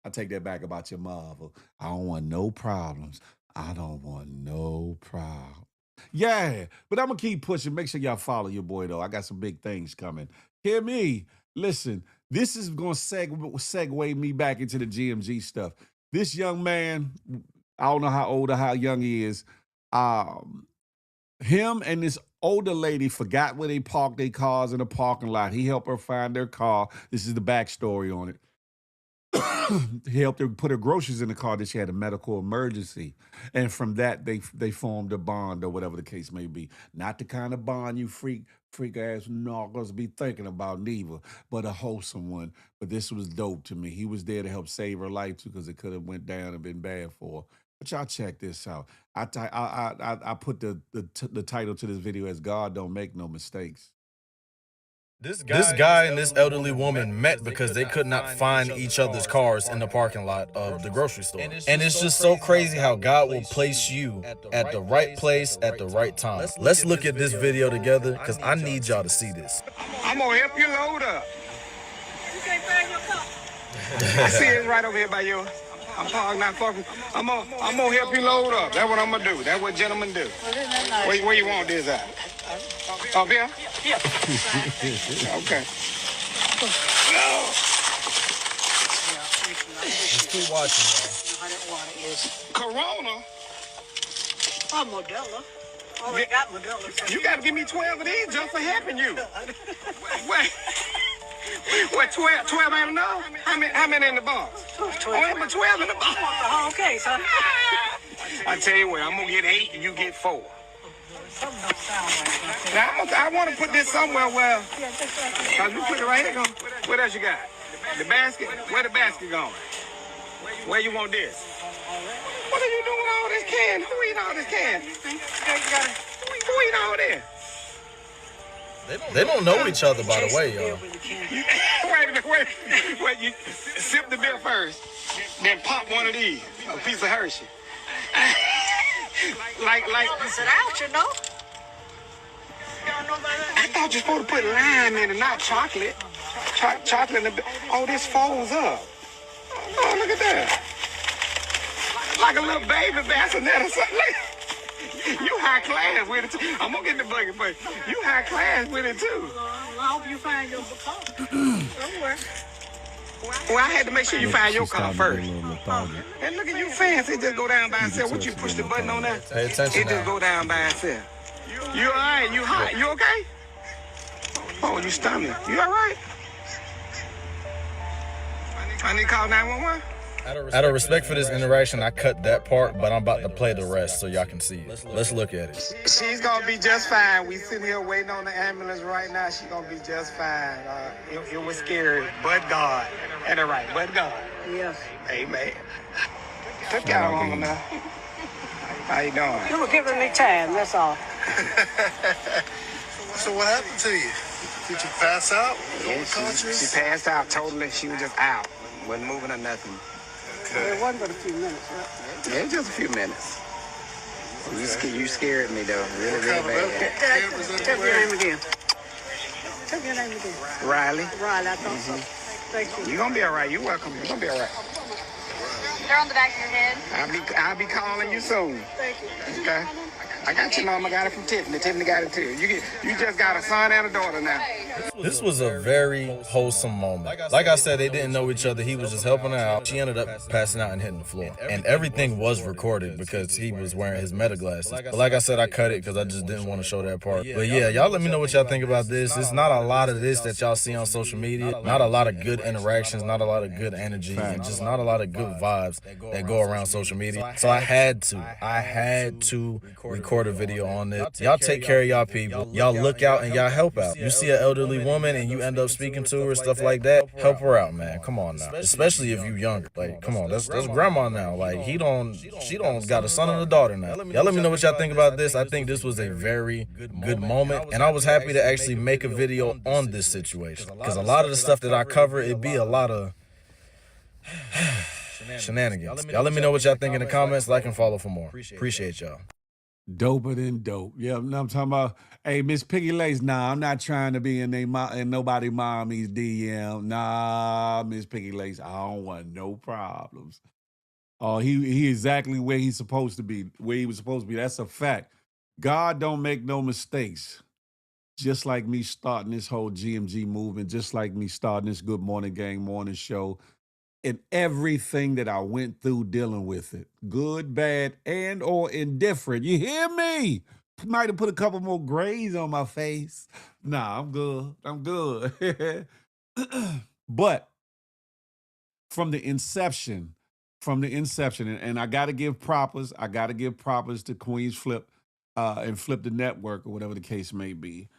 Speaker 3: I take that back about your mother. I don't want no problems. I don't want no problem. Yeah, but I'm going to keep pushing. Make sure y'all follow your boy, though. I got some big things coming. Hear me. Listen, this is going to segue me back into the GMG stuff. This young man, I don't know how old or how young he is, him and this older lady forgot where they parked their cars in the parking lot. He helped her find their car. This is the backstory on it. He helped her put her groceries in the car that she had a medical emergency. And from that, they formed a bond or whatever the case may be. Not the kind of bond you freak ass knockers be thinking about neither, but a wholesome one. But this was dope to me. He was there to help save her life too, because it could have went down and been bad for her. But y'all check this out. I put the title to this video as God Don't Make No Mistakes.
Speaker 11: This guy and this elderly woman met because they could not find each other's cars in the parking lot of the grocery store. And it's just so crazy how God will place you at the right place at the right time. Let's look at this video together because I need y'all to see this.
Speaker 12: I'm gonna help you load up.
Speaker 13: You can't find your car.
Speaker 12: I see it right over here by you. I'm parked not far from. I'm gonna help you load up. That's what I'm gonna do. That's what gentlemen do. Where you want this at? Up here?
Speaker 13: Yeah.
Speaker 12: Okay.
Speaker 11: Just keep watching, y'all.
Speaker 12: Corona?
Speaker 13: Oh, Modelo. Already got Modelo.
Speaker 12: You gotta give me 12 of these just for helping you. Wait. What, 12 ain't enough? How many in the box? 12. Only but 12 in the box.
Speaker 13: The whole case, huh?
Speaker 12: I tell you what, I'm gonna get 8 and you get 4.
Speaker 13: Something don't sound right.
Speaker 12: Now, I want to put this somewhere where, cause we put it right here. What else you got? The basket? Where the basket going? Where you want this? What are you doing with all this can? Who eat all this can? Who eat all this?
Speaker 11: They don't know each other, by the way, y'all.
Speaker 12: Wait, you sip the beer first, then pop one of these, a piece of Hershey. like.
Speaker 13: Sit out, you know.
Speaker 12: I thought you were supposed to put lime in it, not chocolate. Chocolate in the. Oh, this folds up. Oh, look at that. Like a little baby bassinet or something. You high class with it too. I'm gonna get the bucket for you. You high class with it too.
Speaker 13: I hope you find your car. Don't worry.
Speaker 12: Well, I had to make sure you find your car first.
Speaker 3: A little lethargic.
Speaker 12: And look at you fancy. It just go down by itself. What you push the button on that?
Speaker 11: Pay attention
Speaker 12: It just
Speaker 11: now.
Speaker 12: go down by itself. You all right? You hot? You okay? Oh, you stomach. You all right? I need to call 911.
Speaker 11: Out of respect for this interaction, I cut that part, but I'm about to play the rest so y'all can see it. Let's look at it.
Speaker 12: She's gonna be just fine. We sitting here waiting on the ambulance right now. She's gonna be just fine. It was scary, but God. And all right, but God.
Speaker 13: Yes.
Speaker 12: Amen. Took y'all long enough. How you doing?
Speaker 13: You were giving me time, that's all.
Speaker 14: So what happened to you? Did you pass out?
Speaker 12: Yeah, she passed out totally. She was just out. Wasn't moving or nothing.
Speaker 13: It wasn't but a few minutes, right?
Speaker 12: Yeah, just a few minutes. You scared me though, really, really bad.
Speaker 13: Tell me your name again. Tell me your name again.
Speaker 12: Riley.
Speaker 13: Riley, I thought so. Thank you.
Speaker 12: You're gonna be all right. You're welcome. You're gonna be all right.
Speaker 13: They're on the back of your head.
Speaker 12: I'll be calling you soon.
Speaker 13: Thank you.
Speaker 12: Okay. I got your number. I got it from Tiffany. Tiffany got it too. You just got a son and a daughter now.
Speaker 11: This was a very wholesome moment. Like I said, they didn't know each other. He was just helping her out. She ended up passing out and hitting the floor. And everything was recorded because he was wearing his meta glasses. But like I said, I cut it because I just didn't want to show that part. But yeah, y'all let me know what y'all think about this. It's not a lot of this that y'all see on social media. Not a lot of good interactions, not a lot of good energy, and just not a lot of good vibes that go around social media. So I had to record a video on this. Y'all take care of y'all people. Y'all look out and y'all help out. You see an elderly woman and you end up speaking to her, stuff like that, help her out, man. Come on now. Especially if you younger. Like, come on, that's grandma now. Like, she don't got a son and a daughter now. Y'all let me know what y'all think about this. I think this was a very good moment, and I was happy to actually make a video on this situation. Because a lot of the stuff that I cover, it'd be a lot of shenanigans. Y'all let me know what y'all think in the comments. Like and follow for more. Appreciate y'all.
Speaker 3: Doper than dope. Yeah, I'm talking about, hey, Miss Piggy Lace, nah, I'm not trying to be in nobody mommy's DM. Nah, Miss Piggy Lace, I don't want no problems. Oh, he exactly where he's supposed to be, where he was supposed to be. That's a fact. God don't make no mistakes. Just like me starting this whole GMG movement, just like me starting this Good Morning Gang morning show, and everything that I went through dealing with it, good, bad, and or indifferent. You hear me? Might have put a couple more grays on my face. Nah, I'm good. I'm good. But from the inception, and I got to give propers. I got to give propers to Queens Flip and Flip the Network or whatever the case may be.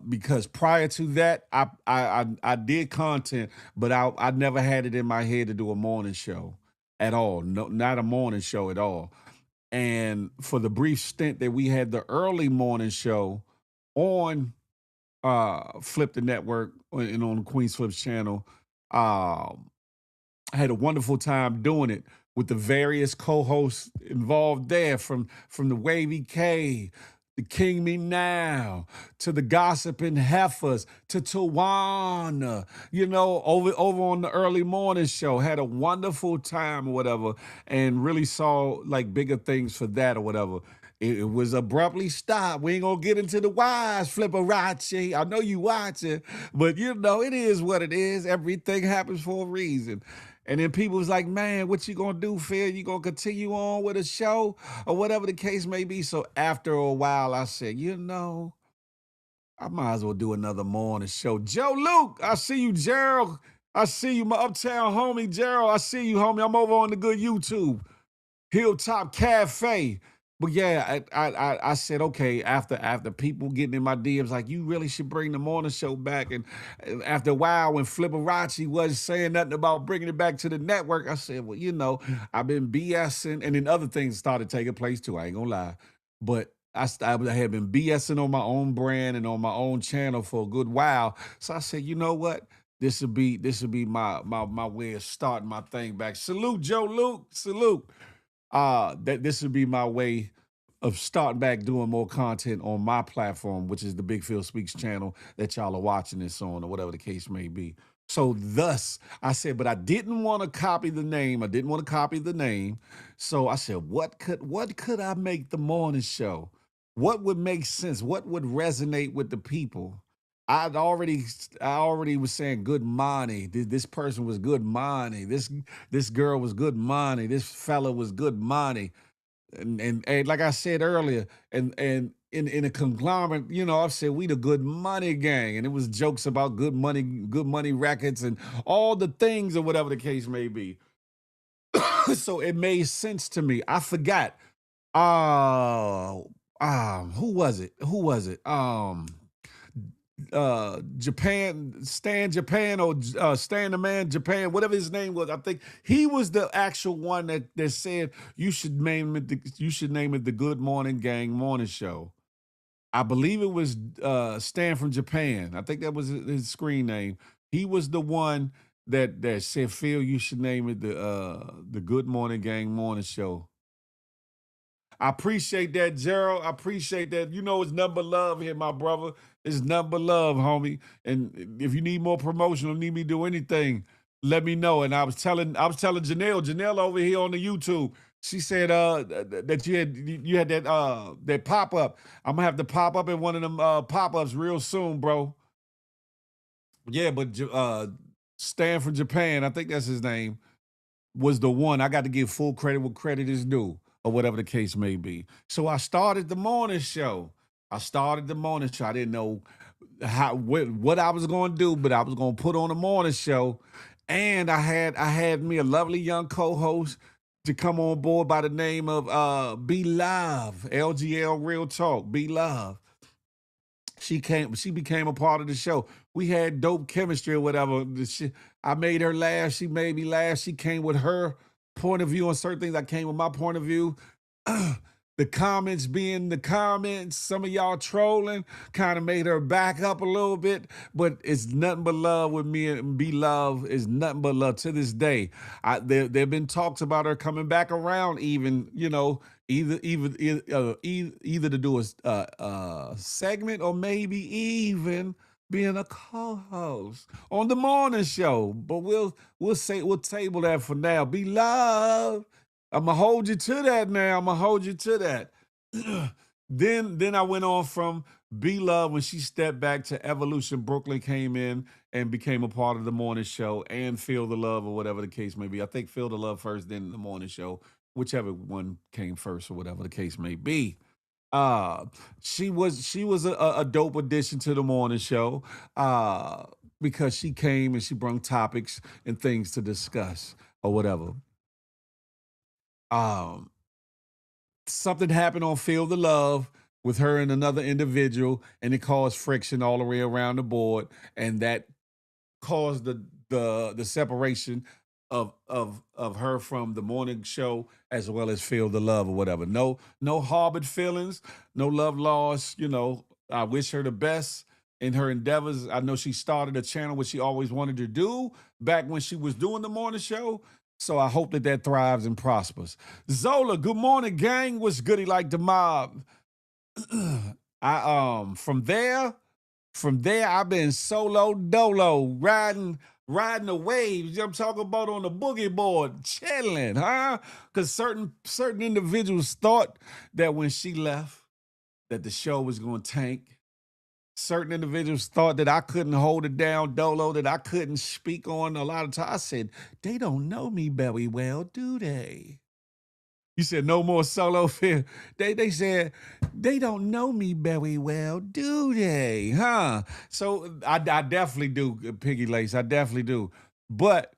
Speaker 3: Because prior to that, I did content, but I never had it in my head to do a morning show at all. No, not a morning show at all. And for the brief stint that we had the early morning show on Flip the Network and on Queens Flip's channel, I had a wonderful time doing it with the various co-hosts involved there, from the Wavy K, the King Me Now, to the Gossiping Heifers, to Tawana, over on the early morning show. Had a wonderful time or whatever, and really saw like bigger things for that or whatever. It was abruptly stopped. We ain't gonna get into the whys, Flipperachi. I know you watching, but it is what it is. Everything happens for a reason. And then people was like, man, what you gonna do, Phil? You gonna continue on with a show or whatever the case may be? So after a while, I said, I might as well do another morning show. Joe Luke, I see you, Gerald. I see you, my uptown homie, Gerald. I see you, homie. I'm over on the good YouTube. Hilltop Cafe. But yeah, I said, okay, after people getting in my DMs like, you really should bring the morning show back. And after a while, when Flipperachi wasn't saying nothing about bringing it back to the network, I said, well, I've been BSing, and then other things started taking place too. I ain't gonna lie. But I had been BSing on my own brand and on my own channel for a good while. So I said, you know what? This would be my way of starting my thing back. Salute, Joe Luke. Salute. That this would be my way of starting back doing more content on my platform, which is the Big Phil Speaks channel that y'all are watching this on, or whatever the case may be. So thus, I said, but I didn't want to copy the name. I didn't want to copy the name. So I said, what could I make the morning show? What would make sense? What would resonate with the people? I already was saying good money. This person was good money. This girl was good money. This fella was good money. And like I said earlier, and in a conglomerate, I've said we the good money gang, and it was jokes about good money records and all the things or whatever the case may be. So it made sense to me. I forgot. Who was it? Japan or Stan the Man Japan, whatever his name was. I think he was the actual one that said you should name it the Good Morning Gang Morning Show. I believe it was Stan from Japan. I think that was his screen name. He was the one that said, Phil, you should name it the Good Morning Gang Morning Show. I appreciate that, Gerald. I appreciate that. It's nothing but love here, my brother. It's nothing but love, homie. And if you need more promotion or need me to do anything, let me know. And I was telling Janelle over here on the YouTube. She said that you had that pop up. I'm gonna have to pop up in one of them pop ups real soon, bro. Yeah, but Stan from Japan, I think that's his name, was the one. I got to give full credit where credit is due, or whatever the case may be. So I started the morning show. I didn't know what I was going to do, but I was going to put on a morning show, and I had me a lovely young co-host to come on board by the name of Be Love, LGL Real Talk, Be Love. She became a part of the show. We had dope chemistry or whatever. I made her laugh. She made me laugh. She came with her point of view on certain things. I came with my point of view. The comments being the comments, some of y'all trolling kind of made her back up a little bit, but it's nothing but love with me, and Be Love is nothing but love to this day. There have been talks about her coming back around, even, either to do a segment or maybe even being a co-host on the morning show. But we'll table that for now. Be Love. I'm gonna hold you to that now. I'm gonna hold you to that. Then I went on from Be Love when she stepped back to Evolution. Brooklyn came in and became a part of the morning show, and Feel the Love or whatever the case may be. I think Feel the Love first, then the morning show, whichever one came first or whatever the case may be. She was a dope addition to the morning show because she came and she brought topics and things to discuss or whatever. Something happened on Feel the Love with her and another individual, and it caused friction all the way around the board, and that caused the separation of her from the morning show as well as Feel the Love or whatever. No harbored feelings, no love lost. I wish her the best in her endeavors. I know she started a channel which she always wanted to do back when she was doing the morning show. So I hope that thrives and prospers. Zola, good morning, gang. What's goody like the mob? From there, I've been solo dolo, riding the waves. I'm talking about on the boogie board, chilling, huh? Because certain individuals thought that when she left, that the show was going to tank. Certain individuals thought that I couldn't hold it down dolo, that I couldn't speak on a lot of times. I said, they don't know me very well, do they? You said no more solo fear. They said, they don't know me very well, do they? Huh? So I definitely do, Piggy Lace. I definitely do. But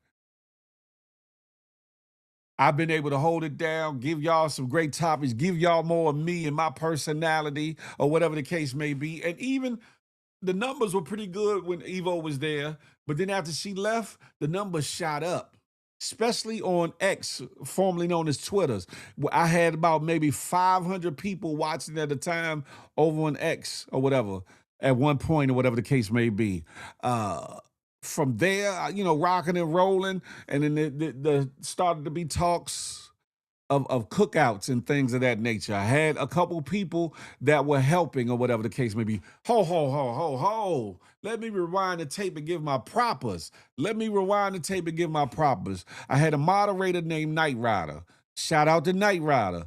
Speaker 3: I've been able to hold it down, give y'all some great topics, give y'all more of me and my personality or whatever the case may be. And even the numbers were pretty good when Evo was there, but then after she left, the numbers shot up, especially on X, formerly known as Twitter's. I had about maybe 500 people watching at a time over on X or whatever, at one point or whatever the case may be. From there, rocking and rolling, and then the started to be talks of cookouts and things of that nature. I had a couple people that were helping or whatever the case may be. Ho, ho, ho, ho, ho. Let me rewind the tape and give my propers. Let me rewind the tape and give my propers. I had a moderator named Knight Rider. Shout out to Knight Rider.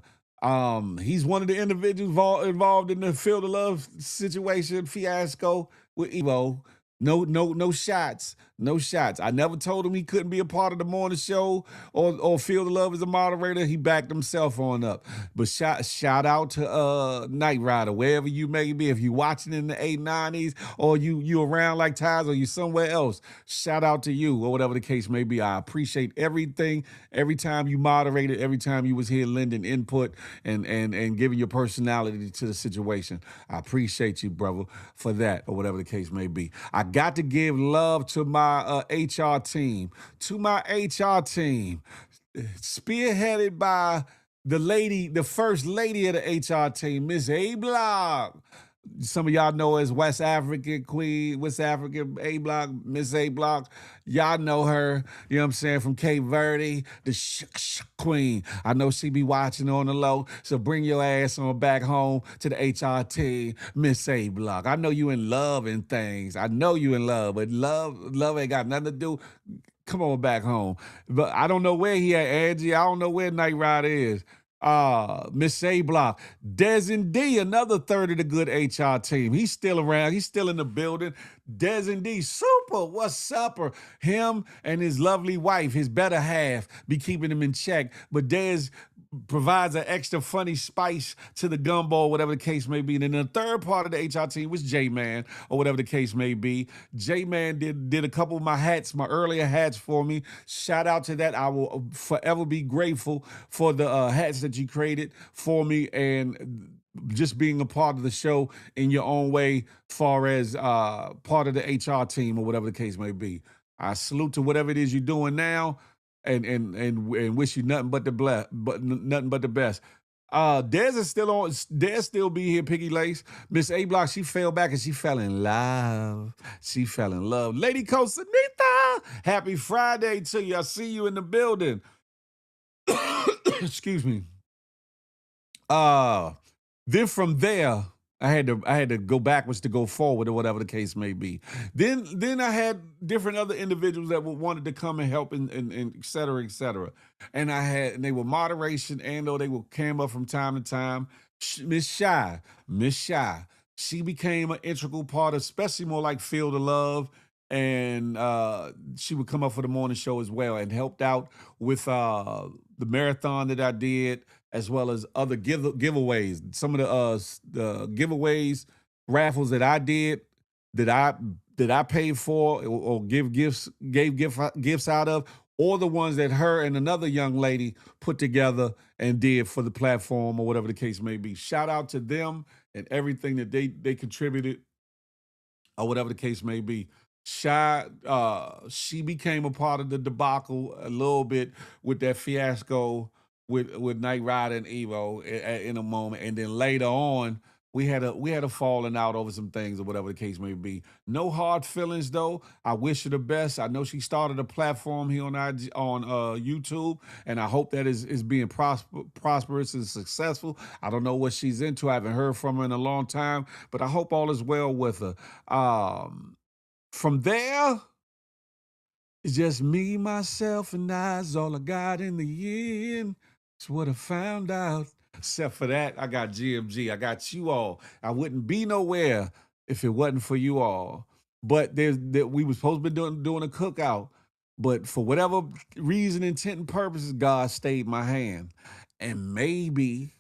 Speaker 3: He's one of the individuals involved in the Field of Love situation fiasco with Evo. No shots. No shots. I never told him he couldn't be a part of the morning show or Field of Love as a moderator. He backed himself on up. But shout out to Knight Rider, wherever you may be. If you're watching in the 890s or you around like Taz or you somewhere else, shout out to you or whatever the case may be. I appreciate everything. Every time you moderated, every time you was here lending input and giving your personality to the situation. I appreciate you, brother, for that or whatever the case may be. I got to give love to my HR team, spearheaded by the first lady of the HR team, Miss A Block. Some of y'all know as West African Queen, West African A Block, Miss A Block. Y'all know her, you know what I'm saying, from Cape Verde, the Queen. I know she be watching on the low, so bring your ass on back home to the HRT, Miss A Block. I know you in love and things. I know you in love, but love ain't got nothing to do. Come on back home. But I don't know where he at, Angie. I don't know where Knight Rider is. Miss A Block. Des and D, another third of the good HR team. He's still around. He's still in the building. Des and D, super. What's up? Him and his lovely wife, his better half, be keeping him in check. But Des provides an extra funny spice to the gumbo, whatever the case may be. And then the third part of the HR team was J-Man, or whatever the case may be. J-Man did a couple of my hats, my earlier hats for me. Shout out to that. I will forever be grateful for the hats that you created for me and just being a part of the show in your own way, far as part of the HR team or whatever the case may be. I salute to whatever it is you're doing now. And wish you nothing but the best. Des is still on. Des still be here. Piggy Lace, Miss A Block. She fell back and she fell in love. She fell in love. Lady Costanita, happy Friday to you. I see you in the building. Excuse me. Then from there, I had to go backwards to go forward or whatever the case may be. Then I had different other individuals that wanted to come and help and et cetera, et cetera. And they were moderation and or they would came up from time to time. Miss Shy, she became an integral part, especially more like Field of Love. And she would come up for the morning show as well and helped out with the marathon that I did, as well as other giveaways. Some of the giveaways, raffles that I did, that I paid for or gave gifts out of, or the ones that her and another young lady put together and did for the platform or whatever the case may be. Shout out to them and everything that they contributed or whatever the case may be. She became a part of the debacle a little bit with that fiasco with Knight Rider and Evo in a moment, and then later on we had a falling out over some things or whatever the case may be. No hard feelings though. I wish her the best. I know she started a platform here on YouTube, and I hope that is being prosperous and successful. I don't know what she's into. I haven't heard from her in a long time, but I hope all is well with her. From there, it's just me, myself, and I's all I got in the end. It's what I found out. Except for that, I got GMG. I got you all. I wouldn't be nowhere if it wasn't for you all. But we were supposed to be doing a cookout. But for whatever reason, intent, and purposes, God stayed my hand. And maybe,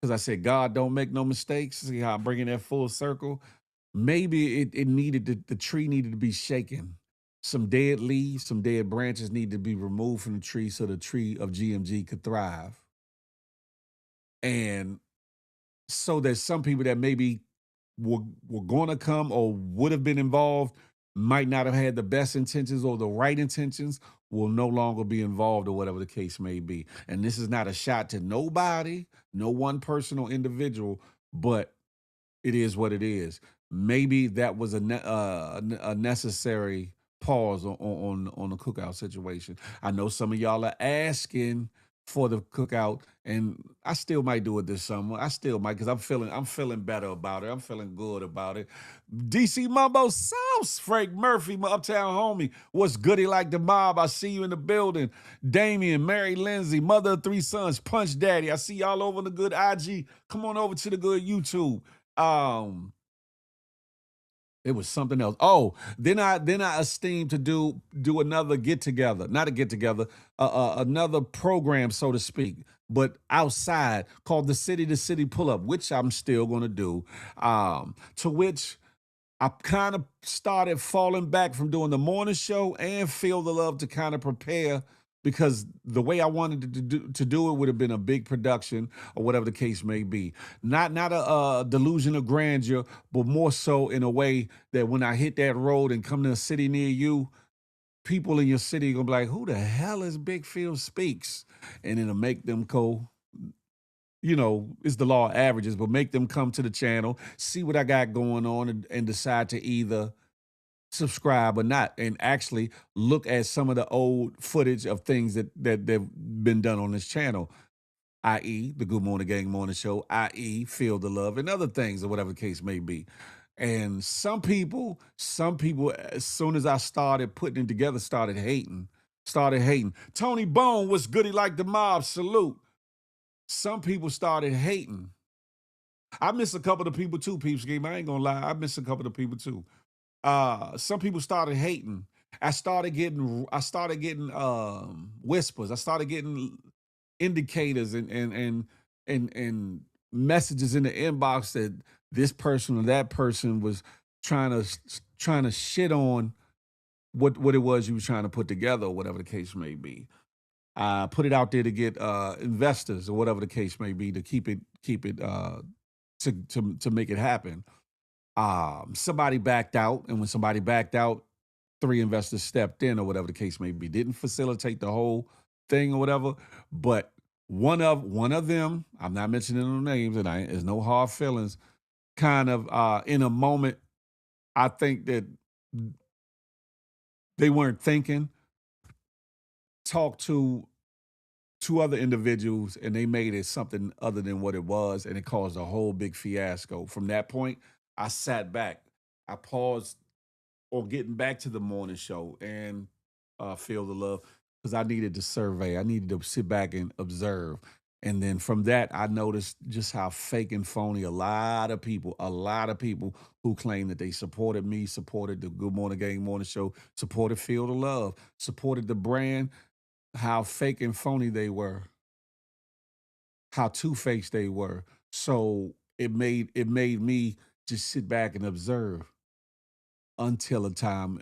Speaker 3: because I said, God don't make no mistakes. See how I'm bringing that full circle? Maybe it needed, the tree needed to be shaken. Some dead leaves, some dead branches need to be removed from the tree so the tree of GMG could thrive. And so that some people that maybe were going to come or would have been involved might not have had the best intentions or the right intentions will no longer be involved or whatever the case may be. And this is not a shot to nobody, no one person or individual, but it is what it is. Maybe that was a necessary pause on the cookout situation. I know some of y'all are asking for the cookout, and I still might do it this summer. I still might because I'm feeling better about it. I'm feeling good about it. DC Mumbo Sauce, Frank Murphy, my uptown homie. What's goody like the mob? I see you in the building. Damien, Mary Lindsay, mother of three sons, Punch Daddy. I see y'all over on the good IG. Come on over to the good YouTube. It was something else. Oh, then I esteemed to do another get together, not a get together, another program, so to speak, but outside called the City to City Pull Up, which I'm still going to do. To which I kind of started falling back from doing the morning show and Feel the Love to kind of prepare because the way I wanted to do it would have been a big production or whatever the case may be. Not a delusion of grandeur, but more so in a way that when I hit that road and come to a city near you, people in your city are gonna be like, "Who the hell is Big Phil Speaks?" And it'll make them go. It's the law of averages, but make them come to the channel, see what I got going on, and decide to either subscribe or not, and actually look at some of the old footage of things that have been done on this channel, i.e. the Good Morning Gang Morning Show, i.e. Feel the Love, and other things, or whatever the case may be. And some people, as soon as I started putting it together, started hating. Tony Bone, what's goody like the mob? Salute. Some people started hating. I miss a couple of people too, Peeps Game. I ain't gonna lie. I miss a couple of people too. Some people started hating. I started getting whispers. I started getting indicators and messages in the inbox that this person or that person was trying to shit on what it was you were trying to put together, or whatever the case may be. Put it out there to get investors or whatever the case may be, to keep it to make it happen. Somebody backed out, and when somebody backed out, 3 investors stepped in, or whatever the case may be. Didn't facilitate the whole thing or whatever, but one of them, I'm not mentioning no names, and there's no hard feelings, kind of in a moment, I think that they weren't thinking, talked to 2 other individuals, and they made it something other than what it was, and it caused a whole big fiasco. From that point, I sat back. I paused on getting back to the morning show and Feel the Love, because I needed to survey. I needed to sit back and observe. And then from that, I noticed just how fake and phony a lot of people who claim that they supported me, supported the Good Morning Gang Morning Show, supported Feel the Love, supported the brand, how fake and phony they were, how two-faced they were. So it made me just sit back and observe until a time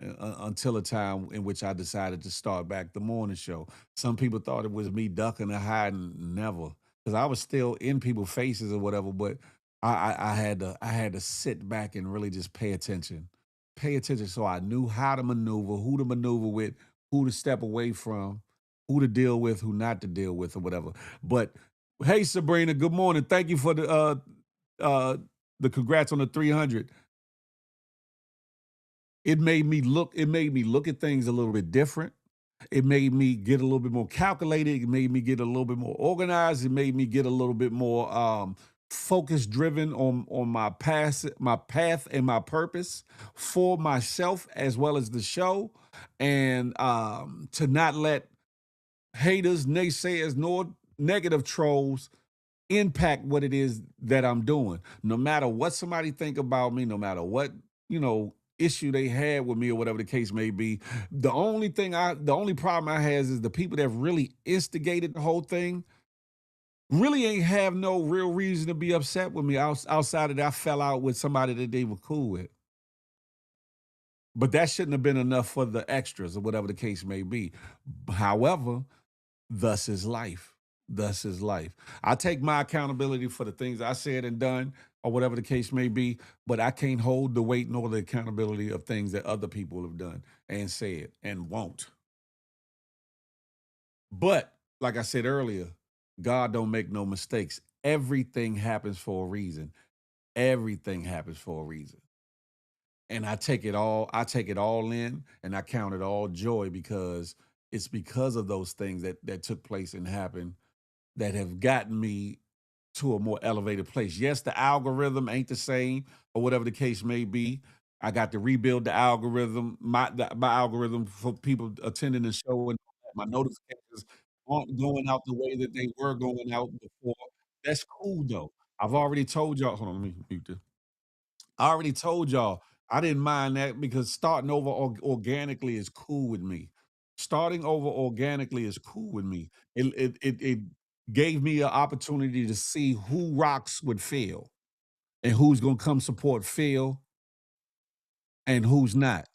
Speaker 3: in which I decided to start back the morning show. Some people thought it was me ducking or hiding. Never, because I was still in people's faces or whatever. But I had to sit back and really just pay attention, so I knew how to maneuver, who to maneuver with, who to step away from, who to deal with, who not to deal with, or whatever. But hey, Sabrina, good morning. Thank you for the congrats on the 300. It made me look at things a little bit different. It made me get a little bit more calculated. It made me get a little bit more organized. It made me get a little bit more focus driven on my path and my purpose for myself as well as the show, and to not let haters, naysayers, nor negative trolls impact what it is that I'm doing. No matter what somebody think about me, no matter what, issue they had with me or whatever the case may be, the only problem I has is the people that really instigated the whole thing really ain't have no real reason to be upset with me outside of that I fell out with somebody that they were cool with. But that shouldn't have been enough for the extras or whatever the case may be. However, thus is life. Thus is life. I take my accountability for the things I said and done, or whatever the case may be, but I can't hold the weight nor the accountability of things that other people have done and said and won't. But like I said earlier, God don't make no mistakes. Everything happens for a reason. Everything happens for a reason. And I take it all in, and I count it all joy, because it's because of those things that took place and happened that have gotten me to a more elevated place. Yes, the algorithm ain't the same, or whatever the case may be. I got to rebuild the algorithm, my algorithm for people attending the show, and my notifications aren't going out the way that they were going out before. That's cool though. I've already told y'all. Hold on, let me mute this. I already told y'all I didn't mind that because starting over organically is cool with me. Starting over organically is cool with me. It gave me an opportunity to see who rocks with Phil and who's gonna come support Phil and who's not.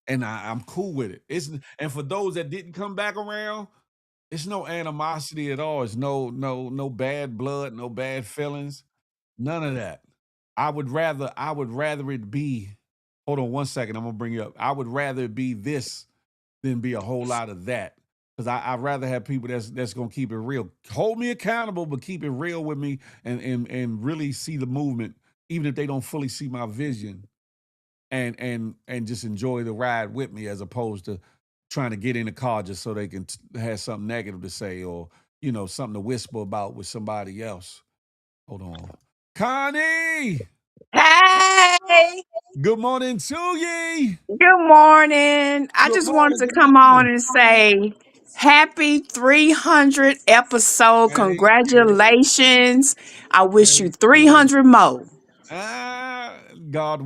Speaker 3: And I'm cool with it. And for those that didn't come back around, it's no animosity at all. It's no bad blood, no bad feelings, none of that. I would rather it be. Hold on one second. I'm gonna bring you up. I would rather it be this than be a whole lot of that. Because I'd rather have people that's gonna keep it real. Hold me accountable, but keep it real with me and really see the movement, even if they don't fully see my vision and just enjoy the ride with me as opposed to trying to get in the car just so they can have something negative to say or something to whisper about with somebody else. Hold on. Connie!
Speaker 15: Hey,
Speaker 3: Good morning to ye.
Speaker 15: good morning. I
Speaker 3: Good
Speaker 15: just wanted
Speaker 3: morning.
Speaker 15: to
Speaker 3: Good
Speaker 15: come on
Speaker 3: morning.
Speaker 15: and say happy 300 episode.
Speaker 3: Thank you.
Speaker 15: Congratulations. I wish you
Speaker 3: Thank you.
Speaker 15: 300 more.
Speaker 3: God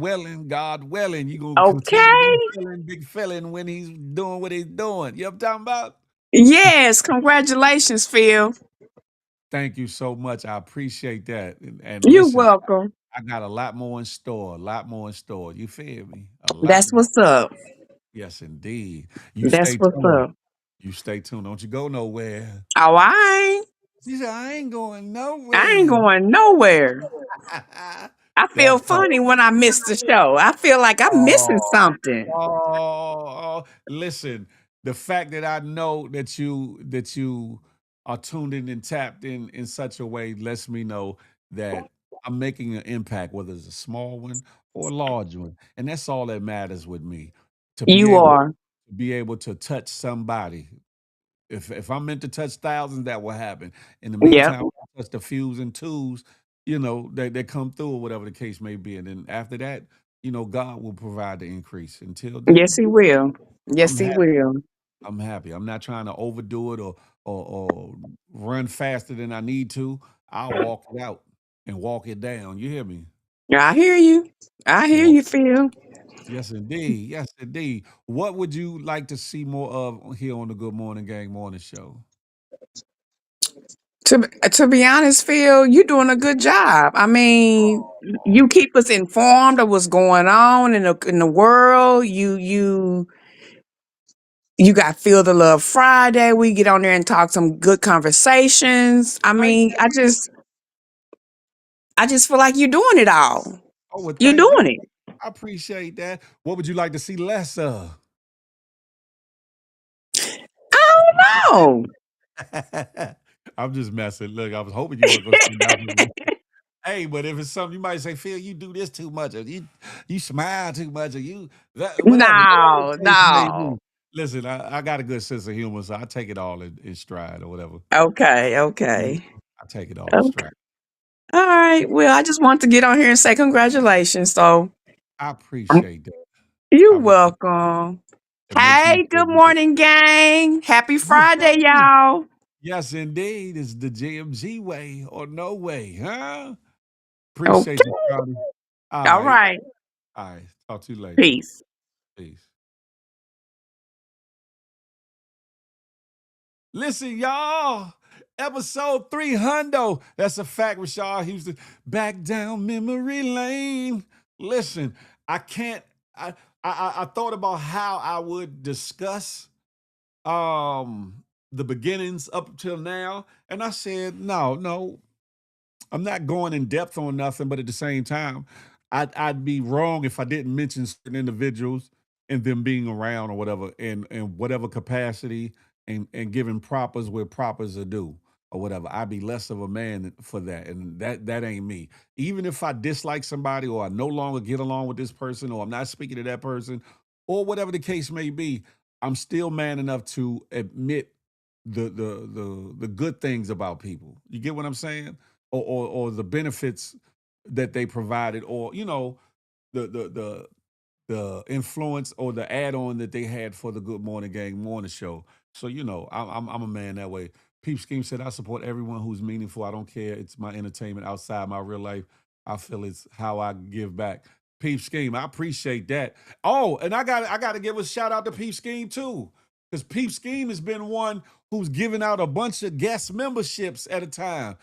Speaker 3: willing, you gonna continue
Speaker 15: Okay?
Speaker 3: that feeling, big feeling when he's doing what he's doing. You know what I'm talking about?
Speaker 15: Yes, congratulations, Phil.
Speaker 3: Thank you so much. I appreciate that. And
Speaker 15: You're
Speaker 3: listen,
Speaker 15: welcome.
Speaker 3: I got a lot more in store. A lot more in store. You feel me? A lot
Speaker 15: That's
Speaker 3: more.
Speaker 15: what's up.
Speaker 3: Yes, indeed. You
Speaker 15: That's
Speaker 3: stay
Speaker 15: what's
Speaker 3: tuned.
Speaker 15: up.
Speaker 3: You stay tuned. Don't you go nowhere.
Speaker 15: Oh,
Speaker 3: She said, I ain't going
Speaker 15: I ain't
Speaker 3: nowhere.
Speaker 15: going nowhere. I feel
Speaker 3: That part.
Speaker 15: funny when I miss the show. I feel like I'm missing
Speaker 3: Oh,
Speaker 15: something.
Speaker 3: listen, the fact that I know that you are tuned in and tapped in such a way lets me know that I'm making an impact, whether it's a small one or a large one. And that's all that matters with me. To be
Speaker 15: You
Speaker 3: able
Speaker 15: are.
Speaker 3: to touch somebody. If I'm meant to touch thousands, that will happen. In the
Speaker 15: Yep.
Speaker 3: meantime, I touch the fews and twos, that come through or whatever the case may be. And then after that, God will provide the increase. Until
Speaker 15: Yes,
Speaker 3: then,
Speaker 15: he will.
Speaker 3: I'm
Speaker 15: Yes, he
Speaker 3: happy.
Speaker 15: will.
Speaker 3: I'm happy. I'm not trying to overdo it or run faster than I need to. I'll walk it out and walk it down. You hear me?
Speaker 15: I hear you. I hear
Speaker 3: Walk.
Speaker 15: you, Phil.
Speaker 3: Yes, indeed. Yes, indeed. What would you like to see more of here on the Good Morning Gang Morning Show?
Speaker 15: To be honest, Phil, you're doing a good job. I mean, you keep us informed of what's going on in the world. You got Feel the Love Friday. We get on there and talk some good conversations. I
Speaker 3: Thank
Speaker 15: mean, I just feel like you're doing it all.
Speaker 3: Oh, well,
Speaker 15: You're
Speaker 3: thank you.
Speaker 15: doing it.
Speaker 3: I appreciate that. What would you like to see less of?
Speaker 15: I don't know.
Speaker 3: I'm just messing. Look, I was hoping you weren't gonna say nothing. Hey, but if it's something you might say, Phil, you do this too much, or you smile too much, or you whatever
Speaker 15: No,
Speaker 3: the case may
Speaker 15: no.
Speaker 3: be. Listen, I got a good sense of humor, so I take it all in stride or whatever.
Speaker 15: Okay,
Speaker 3: Mhm.
Speaker 15: okay.
Speaker 3: I take it all in
Speaker 15: Okay.
Speaker 3: stride.
Speaker 15: All right. Well, I just want to get on here and say congratulations. So
Speaker 3: I appreciate that. I
Speaker 15: you're
Speaker 3: really
Speaker 15: welcome.
Speaker 3: it makes me
Speaker 15: Hey,
Speaker 3: feel
Speaker 15: good
Speaker 3: good.
Speaker 15: morning, gang. Happy
Speaker 3: Good
Speaker 15: Friday,
Speaker 3: morning.
Speaker 15: y'all.
Speaker 3: Yes, indeed. It's the GMG way or no way, huh? Appreciate you,
Speaker 15: Okay.
Speaker 3: Scotty. All
Speaker 15: All
Speaker 3: right.
Speaker 15: right.
Speaker 3: All right. Talk to you later.
Speaker 15: Peace.
Speaker 3: Peace. Listen, y'all. Episode 300. That's a fact, Rashad Houston. Back down memory lane. Listen, I can't. I thought about how I would discuss the beginnings up till now, and I said, no, I'm not going in depth on nothing, but at the same time, I'd be wrong if I didn't mention certain individuals and them being around or whatever in whatever capacity and giving propers where propers are due or whatever. I'd be less of a man for that, and that ain't me. Even if I dislike somebody or I no longer get along with this person or I'm not speaking to that person or whatever the case may be, I'm still man enough to admit the good things about people. You get what I'm saying? Or the benefits that they provided, or the the the the influence or the add-on that they had for the Good Morning Gang morning show. So I'm a man that way. Peep Scheme said, "I support everyone who's meaningful. I don't care. It's my entertainment outside my real life. I feel it's how I give back." Peep Scheme, I appreciate that. Oh, and I got to give a shout out to Peep Scheme too, because Peep Scheme has been one who's given out a bunch of guest memberships at a time.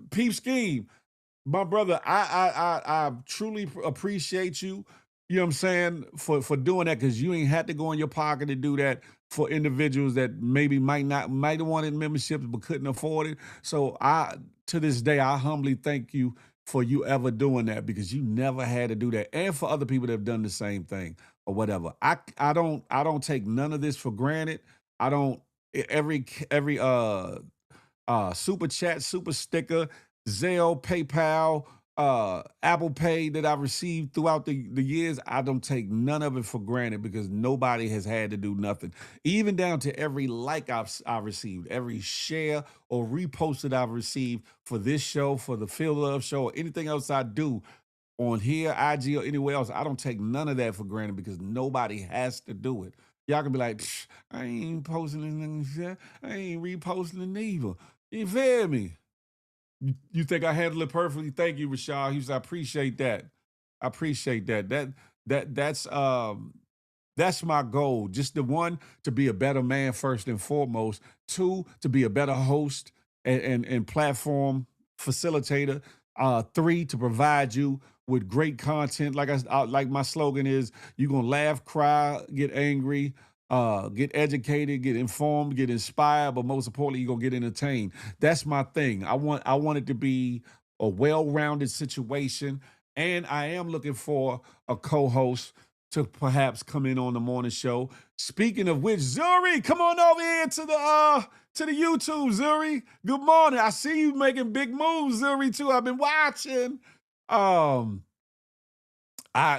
Speaker 3: Peep Scheme, my brother, I truly appreciate you. You know what I'm saying, for doing that, because you ain't had to go in your pocket to do that for individuals that maybe might have wanted memberships but couldn't afford it. So to this day, I humbly thank you for you ever doing that, because you never had to do that, and for other people that have done the same thing or whatever. I don't take none of this for granted. I don't every super chat, super sticker, Zelle, PayPal, Apple Pay that I've received throughout the years. I don't take none of it for granted, because nobody has had to do nothing. Even down to every like I've received, every share or repost that I've received for this show, for the Feel Love show, or anything else I do on here, IG, or anywhere else. I don't take none of that for granted, because nobody has to do it. Y'all can be like, I ain't posting anything. I ain't reposting it neither. You feel me? You think I handled it perfectly? Thank you, Rashad. He said, I appreciate that. I appreciate that. That's my goal. Just the one, to be a better man first and foremost. Two, to be a better host and platform facilitator. Three, to provide you with great content. Like my slogan is, you're gonna laugh, cry, get angry, get educated, get informed, get inspired, but most importantly, you're gonna get entertained. That's my thing. I want it to be a well-rounded situation, and I am looking for a co-host to perhaps come in on the morning show. Speaking of which, Zuri, come on over here to the YouTube, Zuri. Good morning. I see you making big moves, Zuri, too. I've been watching.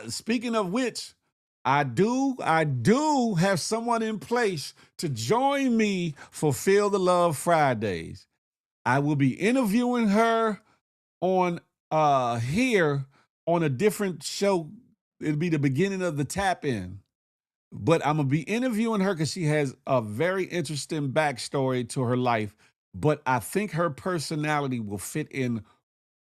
Speaker 3: Speaking of which, I do have someone in place to join me for Feel the Love Fridays. I will be interviewing her on here on a different show. It'll be the beginning of the tap in. But I'm going to be interviewing her because she has a very interesting backstory to her life. But I think her personality will fit in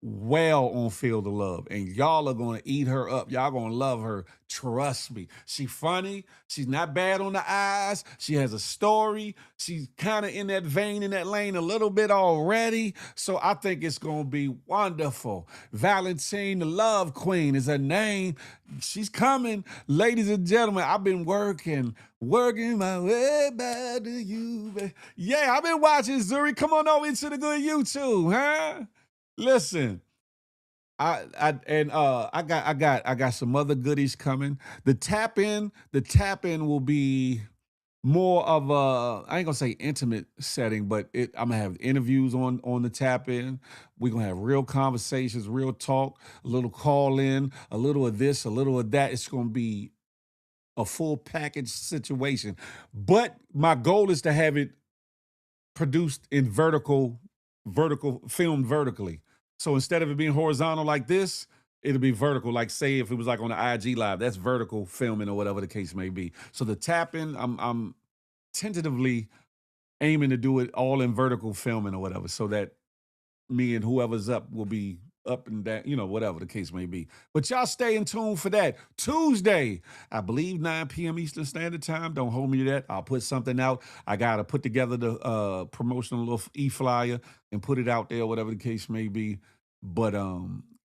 Speaker 3: well on Feel the Love, and y'all are going to eat her up. Y'all going to love her. Trust me. She's funny. She's not bad on the eyes. She has a story. She's kind of in that vein, in that lane a little bit already. So I think it's going to be wonderful. Valentine, the Love Queen, is her name. She's coming. Ladies and gentlemen, I've been working my way back to you. Yeah, I've been watching, Zuri. Come on over into the good YouTube, huh? Listen, I got some other goodies coming. The tap in will be more of a, I ain't gonna say intimate setting, but I'm gonna have interviews on the tap in. We're gonna have real conversations, real talk, a little call in, a little of this, a little of that. It's gonna be a full package situation. But my goal is to have it produced in vertical, filmed vertically. So instead of it being horizontal like this, it'll be vertical. Like, say if it was like on the IG live, that's vertical filming or whatever the case may be. So the tap-in, I'm tentatively aiming to do it all in vertical filming or whatever, so that me and whoever's up will be up and down, whatever the case may be. But y'all stay in tune for that. Tuesday, I believe 9 p.m. Eastern Standard Time. Don't hold me to that. I'll put something out. I got to put together the promotional little e-flyer and put it out there, whatever the case may be. But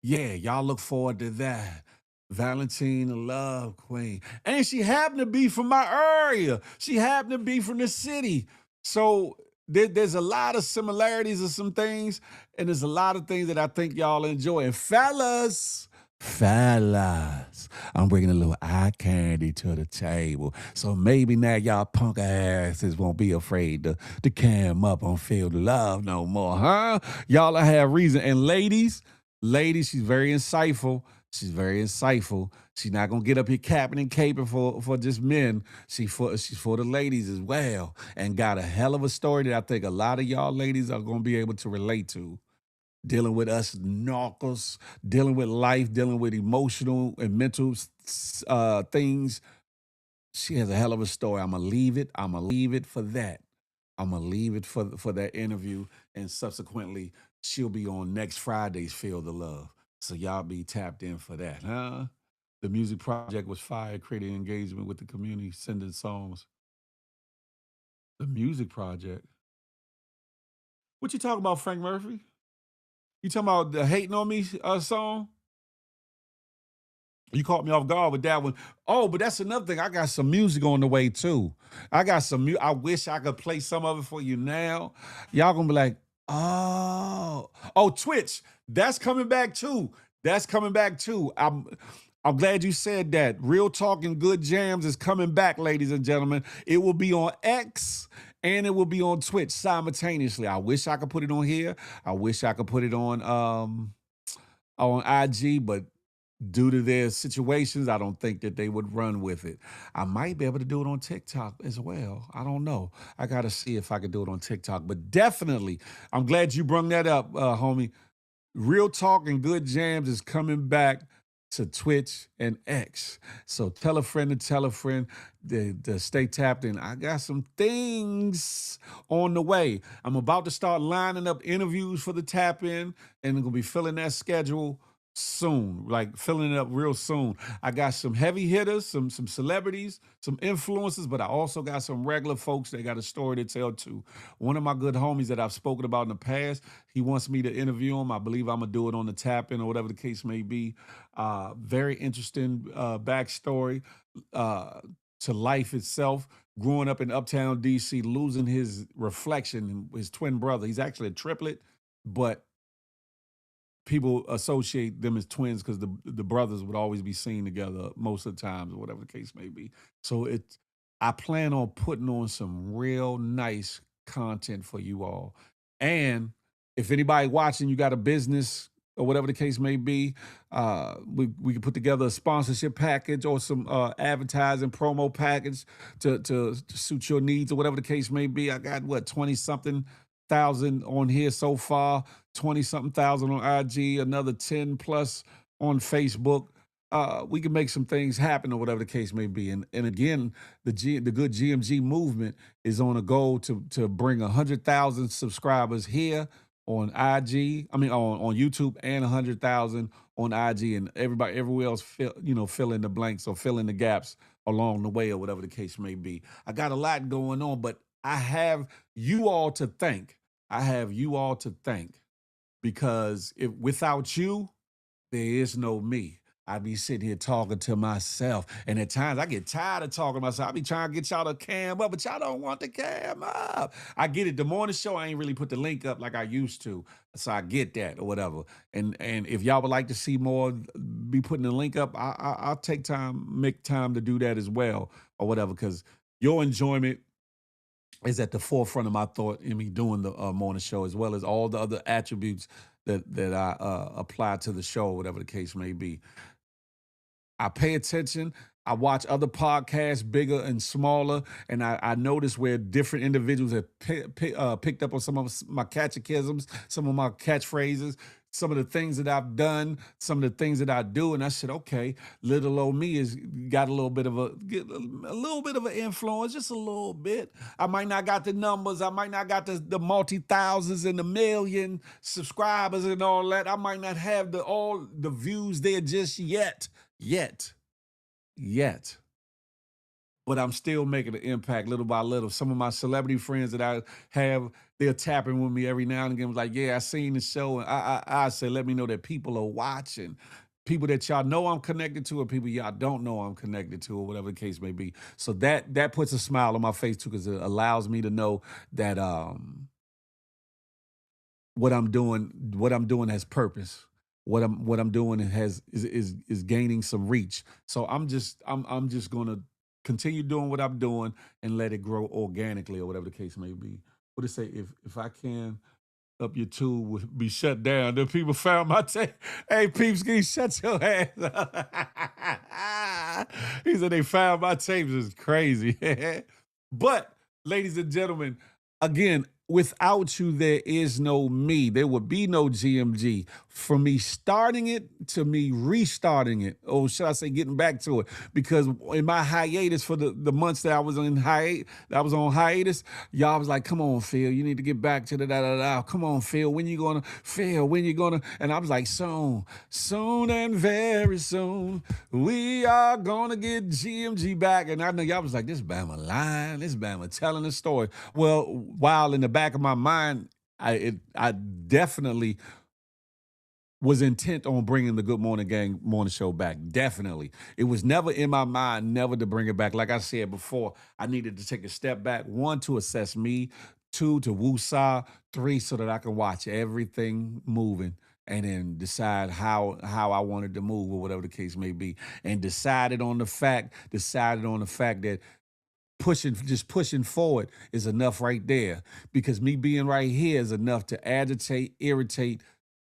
Speaker 3: yeah, y'all look forward to that. Valentine, the Love Queen. And she happened to be from my area. She happened to be from the city. So there's a lot of similarities of some things, and there's a lot of things that I think y'all enjoy. And fellas, I'm bringing a little eye candy to the table. So maybe now y'all punk asses won't be afraid to cam up on Feel the Love no more, huh? Y'all have reason. And ladies, she's very insightful. She's very insightful. She's not gonna get up here capping and caping for just men. She's for the ladies as well, and got a hell of a story that I think a lot of y'all ladies are gonna be able to relate to. Dealing with us narcos, dealing with life, dealing with emotional and mental things. She has a hell of a story. I'm gonna leave it. I'm gonna leave it for that. I'm gonna leave it for that interview, and subsequently she'll be on next Friday's Feel the Love. So y'all be tapped in for that, huh? The music project was fire, creating engagement with the community, sending songs. The music project. What you talking about, Frank Murphy? You talking about the "Hating on Me" song? You caught me off guard with that one. Oh, but that's another thing. I got some music on the way too. I got some. I wish I could play some of it for you now. Y'all gonna be like, oh, Twitch. That's coming back too. That's coming back too. I'm glad you said that. Real Talk and Good Jams is coming back, ladies and gentlemen. It will be on X and it will be on Twitch simultaneously. I wish I could put it on here. I wish I could put it on IG, but due to their situations, I don't think that they would run with it. I might be able to do it on TikTok as well. I don't know. I got to see if I could do it on TikTok. But definitely, I'm glad you brung that up, homie. Real Talk and Good Jams is coming back to Twitch and X. So tell a friend to tell a friend to stay tapped in. I got some things on the way. I'm about to start lining up interviews for the tap in, and I'm going to be filling that schedule soon, like filling it up real soon. I got some heavy hitters, some celebrities, some influencers, but I also got some regular folks that got a story to tell too. One of my good homies that I've spoken about in the past, he wants me to interview him. I believe I'm gonna do it on the tap in or whatever the case may be. Very interesting backstory to life itself. Growing up in Uptown DC, losing his reflection, his twin brother. He's actually a triplet, but people associate them as twins because the brothers would always be seen together most of the times or whatever the case may be. So I plan on putting on some real nice content for you all. And if anybody watching, you got a business or whatever the case may be, we can put together a sponsorship package or some advertising promo package to suit your needs or whatever the case may be. I got 20-something thousand on here so far, 20-something thousand on IG, another 10 plus on Facebook. We can make some things happen or whatever the case may be. And again, the good GMG movement is on a goal to bring 100,000 subscribers here on IG. I mean on YouTube, and 100,000 on IG, and everybody everywhere else fill in the blanks or fill in the gaps along the way or whatever the case may be. I got a lot going on, but I have you all to thank. I have you all to thank because without you, there is no me. I be sitting here talking to myself, and at times I get tired of talking to myself. I be trying to get y'all to cam up, but y'all don't want to cam up. I get it. The morning show, I ain't really put the link up like I used to, so I get that or whatever. And if y'all would like to see more, be putting the link up, I'll make time to do that as well or whatever, because your enjoyment is at the forefront of my thought in me doing the morning show, as well as all the other attributes that I apply to the show, whatever the case may be. I pay attention. I watch other podcasts, bigger and smaller, and I notice where different individuals have picked up on some of my catechisms, some of my catchphrases, some of the things that I've done, some of the things that I do, and I said, okay, little old me has got a little bit of an influence, just a little bit. I might not got the numbers, I might not got the multi-thousands and the million subscribers and all that. I might not have all the views there just yet. But I'm still making an impact little by little. Some of my celebrity friends that I have, they're tapping with me every now and again. Like, yeah, I seen the show, and I say, let me know that people are watching. People that y'all know I'm connected to, or people y'all don't know I'm connected to, or whatever the case may be. So that puts a smile on my face too, because it allows me to know that what I'm doing has purpose. What I'm doing is gaining some reach. So I'm just gonna continue doing what I'm doing and let it grow organically or whatever the case may be. What to say, if I can up your tube would be shut down. The people found my tape. Hey, Peepski, shut your ass up. He said they found my tapes. It's crazy. But, ladies and gentlemen, again, without you, there is no me. There would be no GMG. From me starting it to me restarting it, or should I say getting back to it, because in my hiatus for the months that I was on hiatus, y'all was like, come on, Phil, you need to get back to the da-da-da. Come on, Phil, when you gonna? And I was like, soon and very soon, we are gonna get GMG back. And I know y'all was like, this Bama lying, this Bama telling a story. Well, while in the back of my mind, I definitely was intent on bringing the Good Morning Gang morning show back. Definitely. It was never in my mind, never to bring it back. Like I said before, I needed to take a step back. 1, to assess me. 2, to woosah. 3, so that I can watch everything moving and then decide how I wanted to move or whatever the case may be. And decided on the fact that pushing forward is enough right there, because me being right here is enough to agitate, irritate,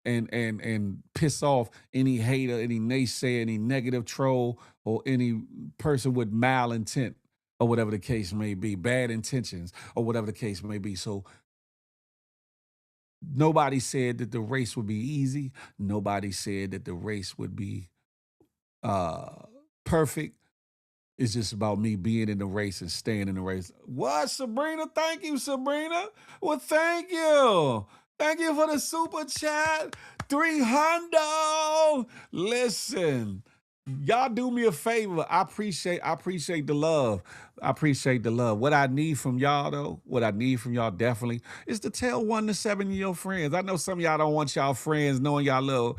Speaker 3: and piss off any hater, any naysayer, any negative troll, or any person with malintent or whatever the case may be, bad intentions or whatever the case may be. So nobody said that the race would be easy. Nobody said that the race would be perfect. It's just about me being in the race and staying in the race. What, Sabrina? Thank you, Sabrina. Well, thank you. Thank you for the super chat. 300. Listen, y'all do me a favor. I appreciate the love. I appreciate the love. What I need from y'all, though, definitely is to tell 1 to 7 of your friends. I know some of y'all don't want y'all friends knowing y'all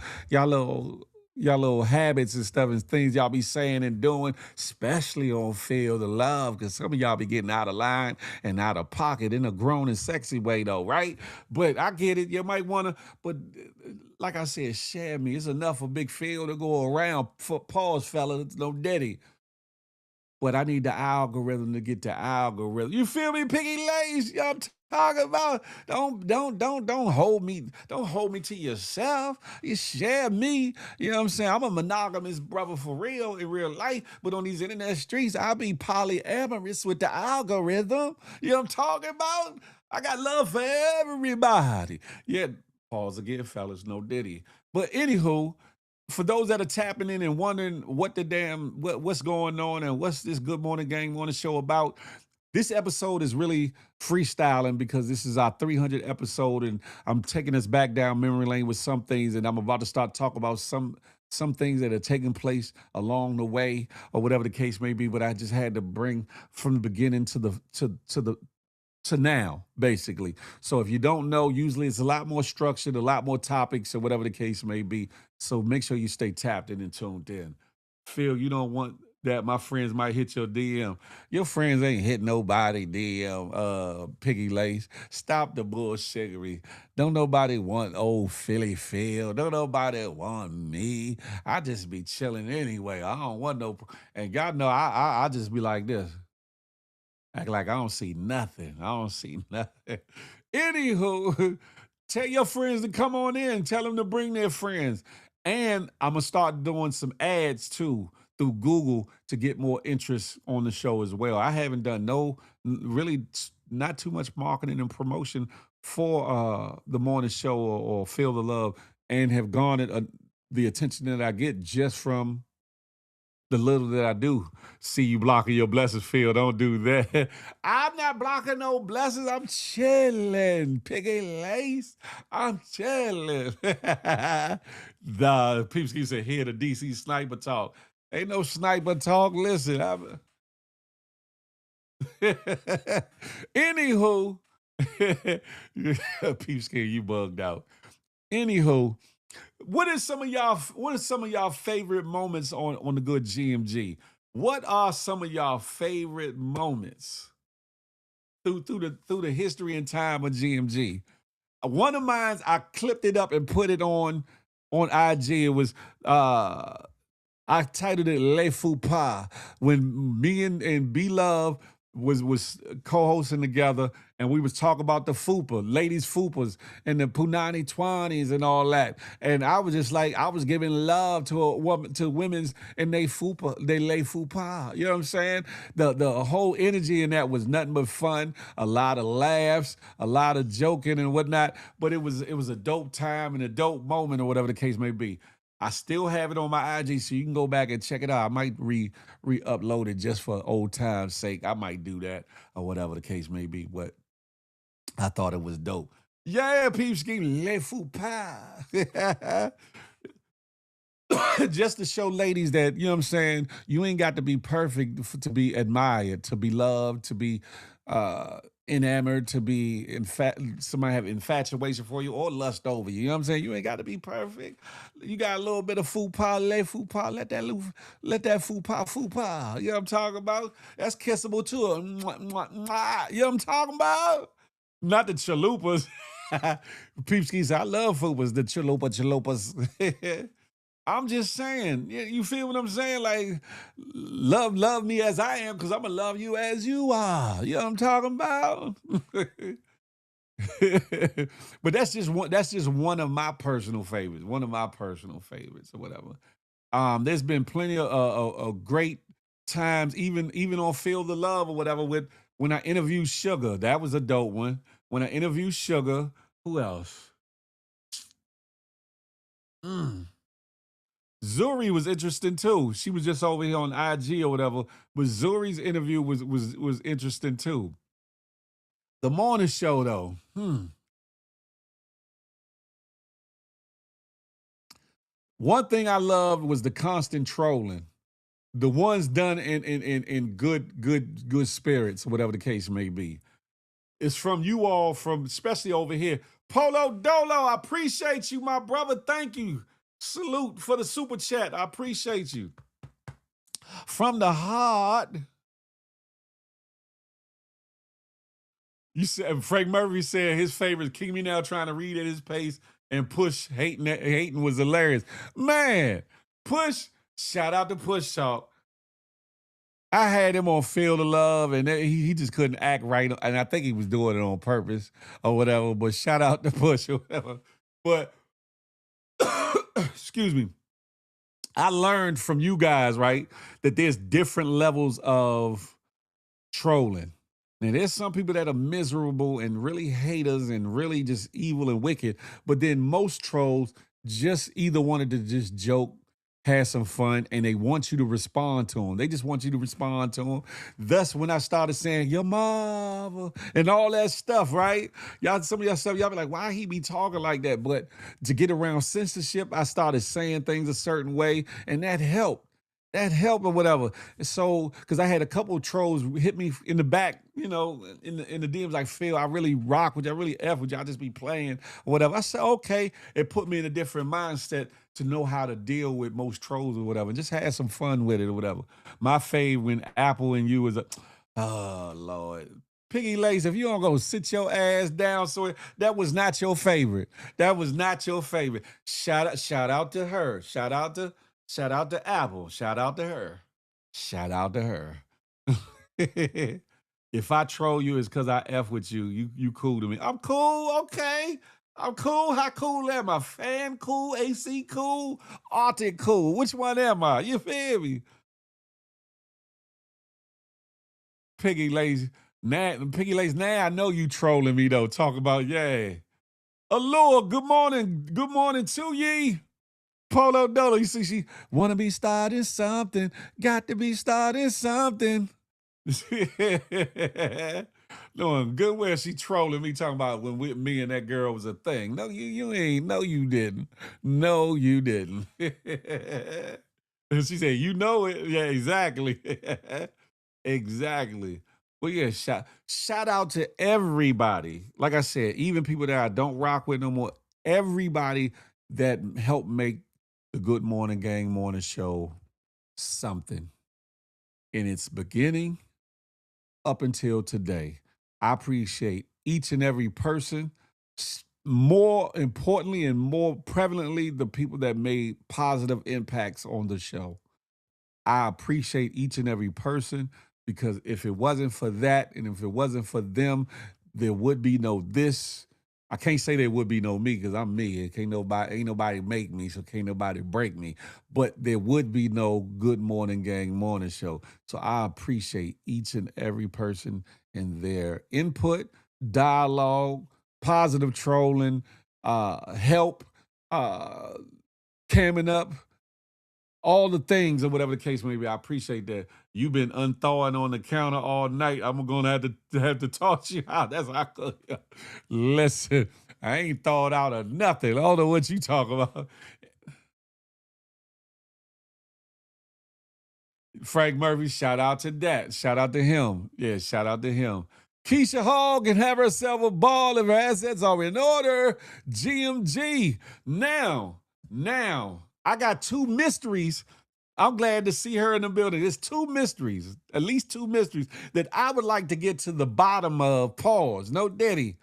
Speaker 3: little habits and stuff and things y'all be saying and doing, especially on Feel the Love, because some of y'all be getting out of line and out of pocket in a grown and sexy way, though, right? But I get it. You might want to, but like I said, share me. It's enough for Big Phil to go around. Pause, fella. It's no daddy. But I need the algorithm to get the algorithm. You feel me, Piggy Lace? Y'all talking about? Don't hold me. Don't hold me to yourself. You share me. You know what I'm saying? I'm a monogamous brother for real in real life, but on these internet streets, I'll be polyamorous with the algorithm. You know what I'm talking about? I got love for everybody. Yeah, pause again, fellas. No diddy. But anywho, for those that are tapping in and wondering what's going on and what's this Good Morning Gang morning show about, this episode is really freestyling because this is our 300 episode, and I'm taking us back down memory lane with some things, and I'm about to start talking about some things that are taking place along the way or whatever the case may be. But I just had to bring from the beginning to now, basically. So if you don't know, usually it's a lot more structured, a lot more topics, or whatever the case may be. So make sure you stay tapped in and tuned in. Phil, you don't want that my friends might hit your DM. Your friends ain't hit nobody DM, Piggy Lace. Stop the bullshittery. Don't nobody want old Philly Phil. Don't nobody want me. I just be chilling anyway. I don't want no, and y'all know I just be like this. Act like I don't see nothing. Anywho, tell your friends to come on in. Tell them to bring their friends. And I'm going to start doing some ads too through Google to get more interest on the show as well. I haven't done really not too much marketing and promotion for the morning show or Feel the Love, and have garnered the attention that I get just from the little that I do. See you blocking your blessings, Phil. Don't do that. I'm not blocking no blessings. I'm chilling. Piggy Lace. I'm chilling. The peeps keep saying, hear the DC sniper talk. Ain't no sniper talk. Listen, anywho, peeps, you bugged out. Anywho, what are some of y'all favorite moments on the good GMG? What are some of y'all favorite moments through the history and time of GMG? One of mine, I clipped it up and put it on IG. It was I titled it Le Faux Pas, when me and B Love was co-hosting together, and we was talking about the fupa, ladies fupas, and the punani twanis and all that. And I was just like, I was giving love to a woman, to women's and they fupa, they lay fupa. You know what I'm saying? The whole energy in that was nothing but fun, a lot of laughs, a lot of joking and whatnot. But it was a dope time and a dope moment or whatever the case may be. I still have it on my IG, so you can go back and check it out. I might re-upload it just for old time's sake. I might do that or whatever the case may be. But I thought it was dope. Yeah, peep scheme, le fou pas. Just to show ladies that, you know what I'm saying, you ain't got to be perfect to be admired, to be loved, to be enamored, to be somebody have infatuation for you or lust over you. You know what I'm saying? You ain't got to be perfect. You got a little bit of fou pas, let that fou pas. You know what I'm talking about? That's kissable too. Mwah, mwah, mwah. You know what I'm talking about? Not the chalupas. Peepski said, I love fupas, the chalupas. I'm just saying, you feel what I'm saying? Like, love me as I am, because I'm gonna love you as you are. You know what I'm talking about? But that's just one of my personal favorites. One of my personal favorites or whatever. There's been plenty of great times, even on Feel the Love or whatever, with when I interviewed Sugar. That was a dope one. When I interviewed Sugar, who else? Zuri was interesting too. She was just over here on IG or whatever, but Zuri's interview was interesting too. The morning show though, One thing I loved was the constant trolling. The ones done in good spirits, whatever the case may be. It's from you all, from especially over here. Polo Dolo, I appreciate you, my brother. Thank you. Salute for the super chat. I appreciate you. From the heart. You said Frank Murphy said his favorite King Me Now trying to read at his pace and Push hating was hilarious. Man, Push, shout out to Push Talk. I had him on Feel the Love, and he just couldn't act right. And I think he was doing it on purpose or whatever, but shout out to Push or whatever. But, excuse me, I learned from you guys, right, that there's different levels of trolling. And there's some people that are miserable and really haters and really just evil and wicked. But then most trolls just either wanted to just joke, have some fun, and they want you to respond to them. They just want you to respond to them. Thus, when I started saying, your mama, and all that stuff, right? Some of y'all stuff, y'all be like, why he be talking like that? But to get around censorship, I started saying things a certain way, and that helped. That helped or whatever. So, because I had a couple of trolls hit me in the back, in the DMs like, Phil, I really rock with you. I really F with you. I just be playing or whatever. I said, okay. It put me in a different mindset to know how to deal with most trolls or whatever. Just have some fun with it or whatever. My fave when Apple and you was oh, Lord. Piggy Lace, if you don't go sit your ass down, so that was not your favorite. That was not your favorite. Shout out to her. Shout out to Apple. Shout out to her. Shout out to her. If I troll you, it's because I F with you. You cool to me. I'm cool. Okay. I'm cool. How cool am I? Fan cool? AC cool? Arctic cool? Which one am I? You feel me? Piggy Lace. Now I know you trolling me though. Talk about, yeah. Allure, good morning. Good morning to ye. Polo Dolo, you see, she wanna be starting something, got to be starting something. Doing good where she trolling me, talking about when me and that girl was a thing. No, you ain't. No, you didn't. No, you didn't. And she said, you know it. Yeah, exactly. Exactly. Well, yeah, shout out to everybody. Like I said, even people that I don't rock with no more, everybody that helped make the Good Morning Gang Morning Show something in its beginning up until today. I appreciate each and every person. More importantly and more prevalently, the people that made positive impacts on the show. I appreciate each and every person because if it wasn't for that and if it wasn't for them, there would be no this. I can't say there would be no me because I'm me. And ain't nobody make me, so can't nobody break me. But there would be no Good Morning Gang morning show. So I appreciate each and every person and their input, dialogue, positive trolling, help, camming up, all the things or whatever the case may be. I appreciate that. You've been unthawing on the counter all night. I'm gonna have to toss you out. That's how I could. Listen, I ain't thawed out of nothing. I don't know what you talk about. Frank Murphy, shout out to that. Shout out to him. Yeah, shout out to him. Keisha Hall can have herself a ball if her assets are in order. GMG. Now, I got two mysteries. I'm glad to see her in the building. There's two mysteries, at least two mysteries, that I would like to get to the bottom of. Pause. No Diddy.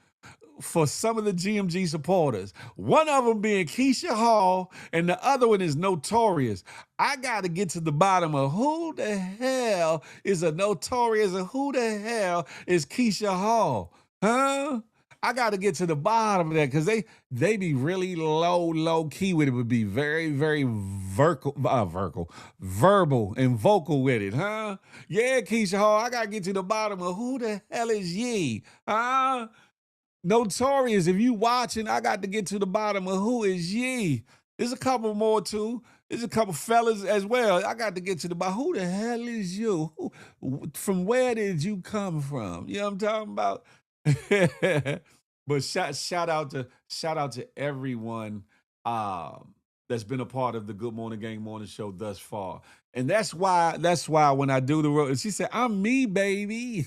Speaker 3: For some of the GMG supporters. One of them being Keisha Hall, and the other one is Notorious. I got to get to the bottom of who the hell is a Notorious and who the hell is Keisha Hall? Huh? I got to get to the bottom of that because they be really low key with it. Would be very, very verbal and vocal with it, huh? Yeah, Keisha Hall, I got to get to the bottom of who the hell is ye, huh? Notorious, if you watching, I got to get to the bottom of who is ye. There's a couple more too. There's a couple fellas as well. I got to get to the bottom. Who the hell is you? From where did you come from? You know what I'm talking about? But shout out to everyone that's been a part of the Good Morning Gang morning show thus far. And that's why when I do the roll, she said, I'm me, baby.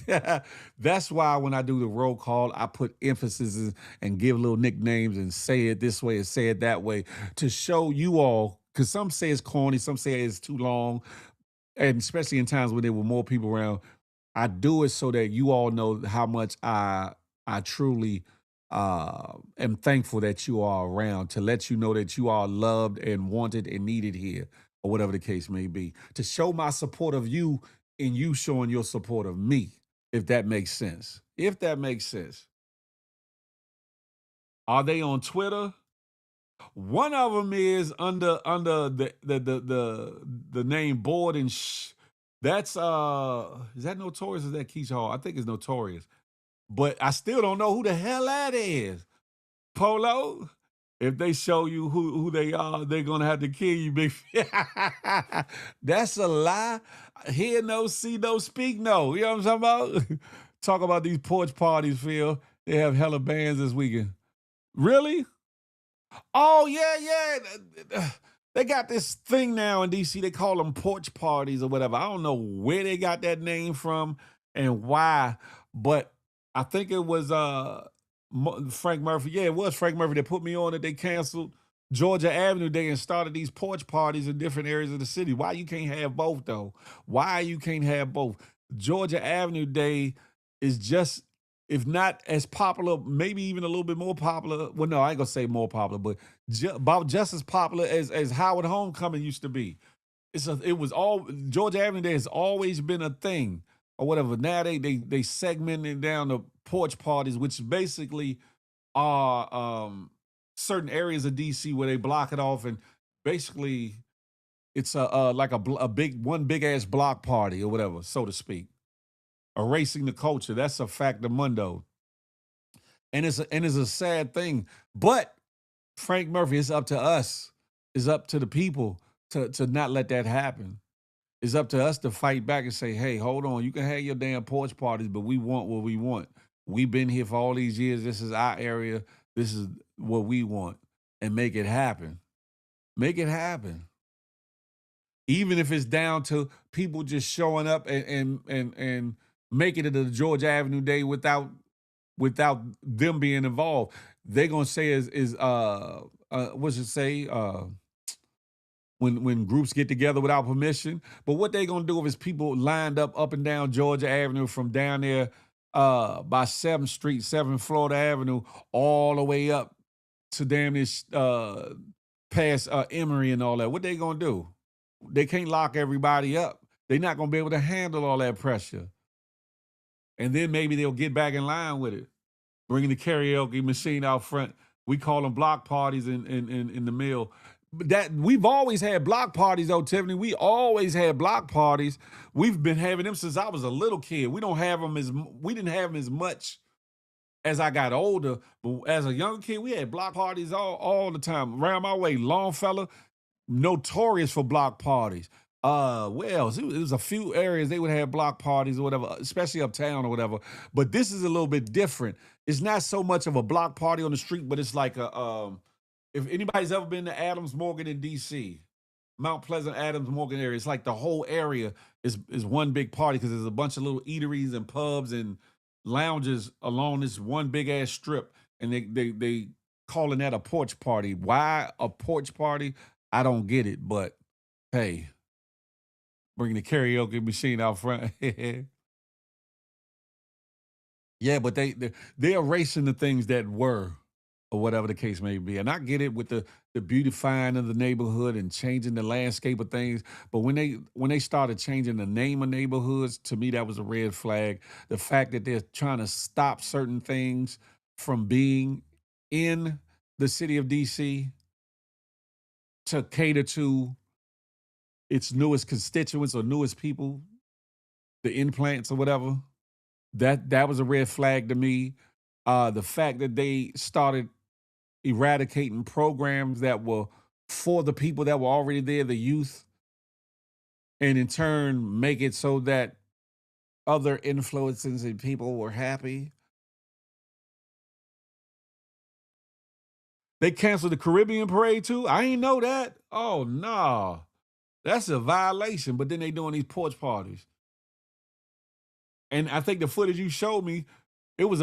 Speaker 3: That's why when I do the roll call, I put emphasis and give little nicknames and say it this way and say it that way to show you all, because some say it's corny, some say it's too long, and especially in times when there were more people around, I do it so that you all know how much I truly am thankful that you are around, to let you know that you are loved and wanted and needed here, or whatever the case may be. To show my support of you and you showing your support of me, if that makes sense. If that makes sense. Are they on Twitter? One of them is under the name Board and That's is that Notorious or is that Keisha Hall? I think it's Notorious. But I still don't know who the hell that is. Polo, if they show you who they are, they're gonna have to kill you, big. That's a lie. Hear no, see no, speak no. You know what I'm talking about? Talk about these porch parties, Phil. They have hella bands this weekend. Really? Oh, yeah. They got this thing now in DC. They call them porch parties or whatever. I don't know where they got that name from and why, but I think it was Frank Murphy. Yeah, it was Frank Murphy that put me on it. They canceled Georgia Avenue Day and started these porch parties in different areas of the city. Why you can't have both, though? Why you can't have both? Georgia Avenue Day is just, if not as popular, maybe even a little bit more popular. Well, no, I ain't gonna say more popular, but about just as popular as Howard Homecoming used to be. Georgia Avenue Day has always been a thing or whatever. Now they segmented down the porch parties, which basically are certain areas of DC where they block it off, and basically it's like a big ass block party or whatever, so to speak. Erasing the culture. That's a factamundo. And it's a sad thing. But Frank Murphy, it's up to us. It's up to the people to not let that happen. It's up to us to fight back and say, hey, hold on. You can have your damn porch parties, but we want what we want. We've been here for all these years. This is our area. This is what we want. And make it happen. Make it happen. Even if it's down to people just showing up and making it to the Georgia Avenue Day without them being involved. They're gonna say what's it say? When groups get together without permission. But what they gonna do if it's people lined up and down Georgia Avenue from down there by 7th Street, 7th Florida Avenue, all the way up to damn this past Emory and all that. What they gonna do? They can't lock everybody up. They're not going to be able to handle all that pressure. And then maybe they'll get back in line with it. Bringing the karaoke machine out front. We call them block parties in the mill. That we've always had block parties though, Tiffany. We always had block parties. We've been having them since I was a little kid. We didn't have them as much as I got older. But as a young kid, we had block parties all the time. Around my way, Longfellow, notorious for block parties. Where else? It was a few areas they would have block parties or whatever, especially uptown or whatever. But this is a little bit different. It's not so much of a block party on the street, but it's like if anybody's ever been to Adams Morgan in DC, Mount Pleasant, Adams Morgan area, it's like the whole area is one big party because there's a bunch of little eateries and pubs and lounges along this one big ass strip, and they calling that a porch party. Why a porch party? I don't get it, but hey, bringing the karaoke machine out front. Yeah, but they're erasing the things that were, or whatever the case may be. And I get it with the beautifying of the neighborhood and changing the landscape of things. But when they started changing the name of neighborhoods, to me that was a red flag. The fact that they're trying to stop certain things from being in the city of DC to cater to its newest constituents or newest people, the implants or whatever, that was a red flag to me. The fact that they started eradicating programs that were for the people that were already there, the youth, and in turn make it so that other influences and people were happy. They canceled the Caribbean parade too? I ain't know that. Oh, no. That's a violation, but then they doing these porch parties. And I think the footage you showed me, it was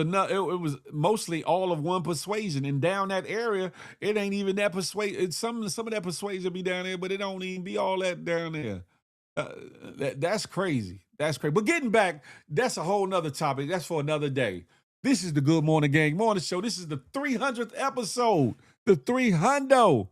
Speaker 3: mostly all of one persuasion. And down that area, it ain't even that persuasion. Some of that persuasion be down there, but it don't even be all that down there. That's crazy. That's crazy. But getting back, that's a whole nother topic. That's for another day. This is the Good Morning Gang Morning Show. This is the 300th episode. The 300.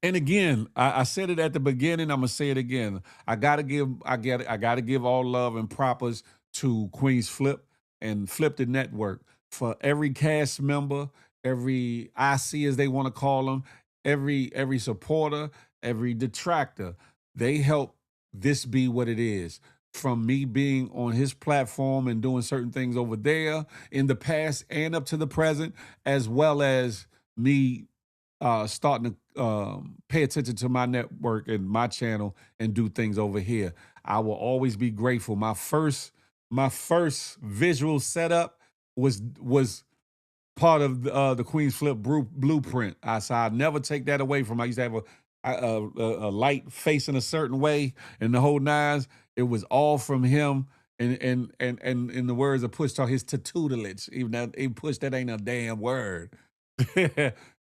Speaker 3: And again, I said it at the beginning. I'm gonna say it again. I gotta give all love and propers to Queen's Flip and Flip the Network for every cast member, every IC as they want to call them, every supporter, every detractor. They help this be what it is. From me being on his platform and doing certain things over there in the past and up to the present, as well as me starting to pay attention to my network and my channel and do things over here. I will always be grateful. My first visual setup was part of the Queen's Flip blueprint. So I never take that away from. I used to have a light facing a certain way and the whole nines. It was all from him. And in the words of Push Talk, his tutelage. Even that Push, that ain't a damn word.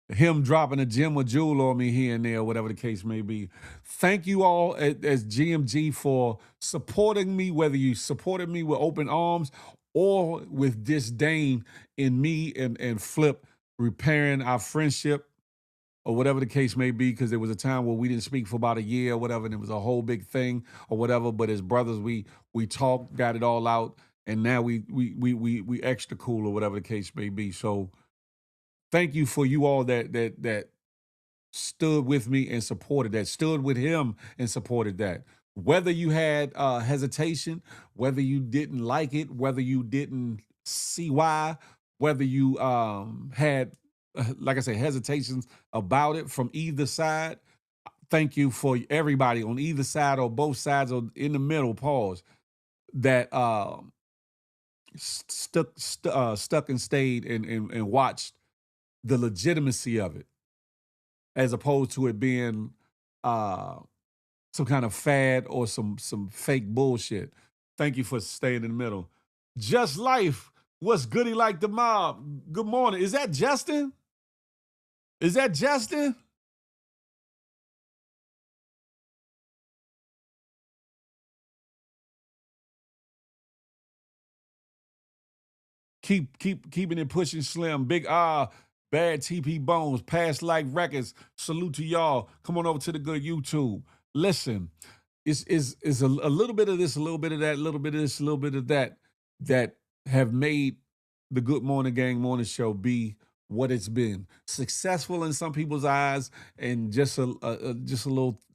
Speaker 3: Him dropping a gem or jewel on me here and there, whatever the case may be. Thank you all as GMG for supporting me, whether you supported me with open arms or with disdain in me and Flip repairing our friendship or whatever the case may be, because there was a time where we didn't speak for about a year or whatever, and it was a whole big thing or whatever. But as brothers, we talked, got it all out, and now we extra cool or whatever the case may be. So thank you for you all that stood with me and supported that, stood with him and supported that. Whether you had hesitation, whether you didn't like it, whether you didn't see why, whether you had, like I said, hesitations about it from either side, thank you for everybody on either side or both sides or in the middle, pause, that stuck and stayed and watched the legitimacy of it, as opposed to it being some kind of fad or some fake bullshit. Thank you for staying in the middle. Just Life, what's goody like the mob? Good morning. Is that Justin? Is that Justin? Keeping it pushing slim. Big Bad TP Bones, Past Life Records. Salute to y'all. Come on over to the good YouTube. Listen, is a little bit of this, a little bit of that, a little bit of this, a little bit of that have made the Good Morning Gang morning show be what it's been. Successful in some people's eyes, and just a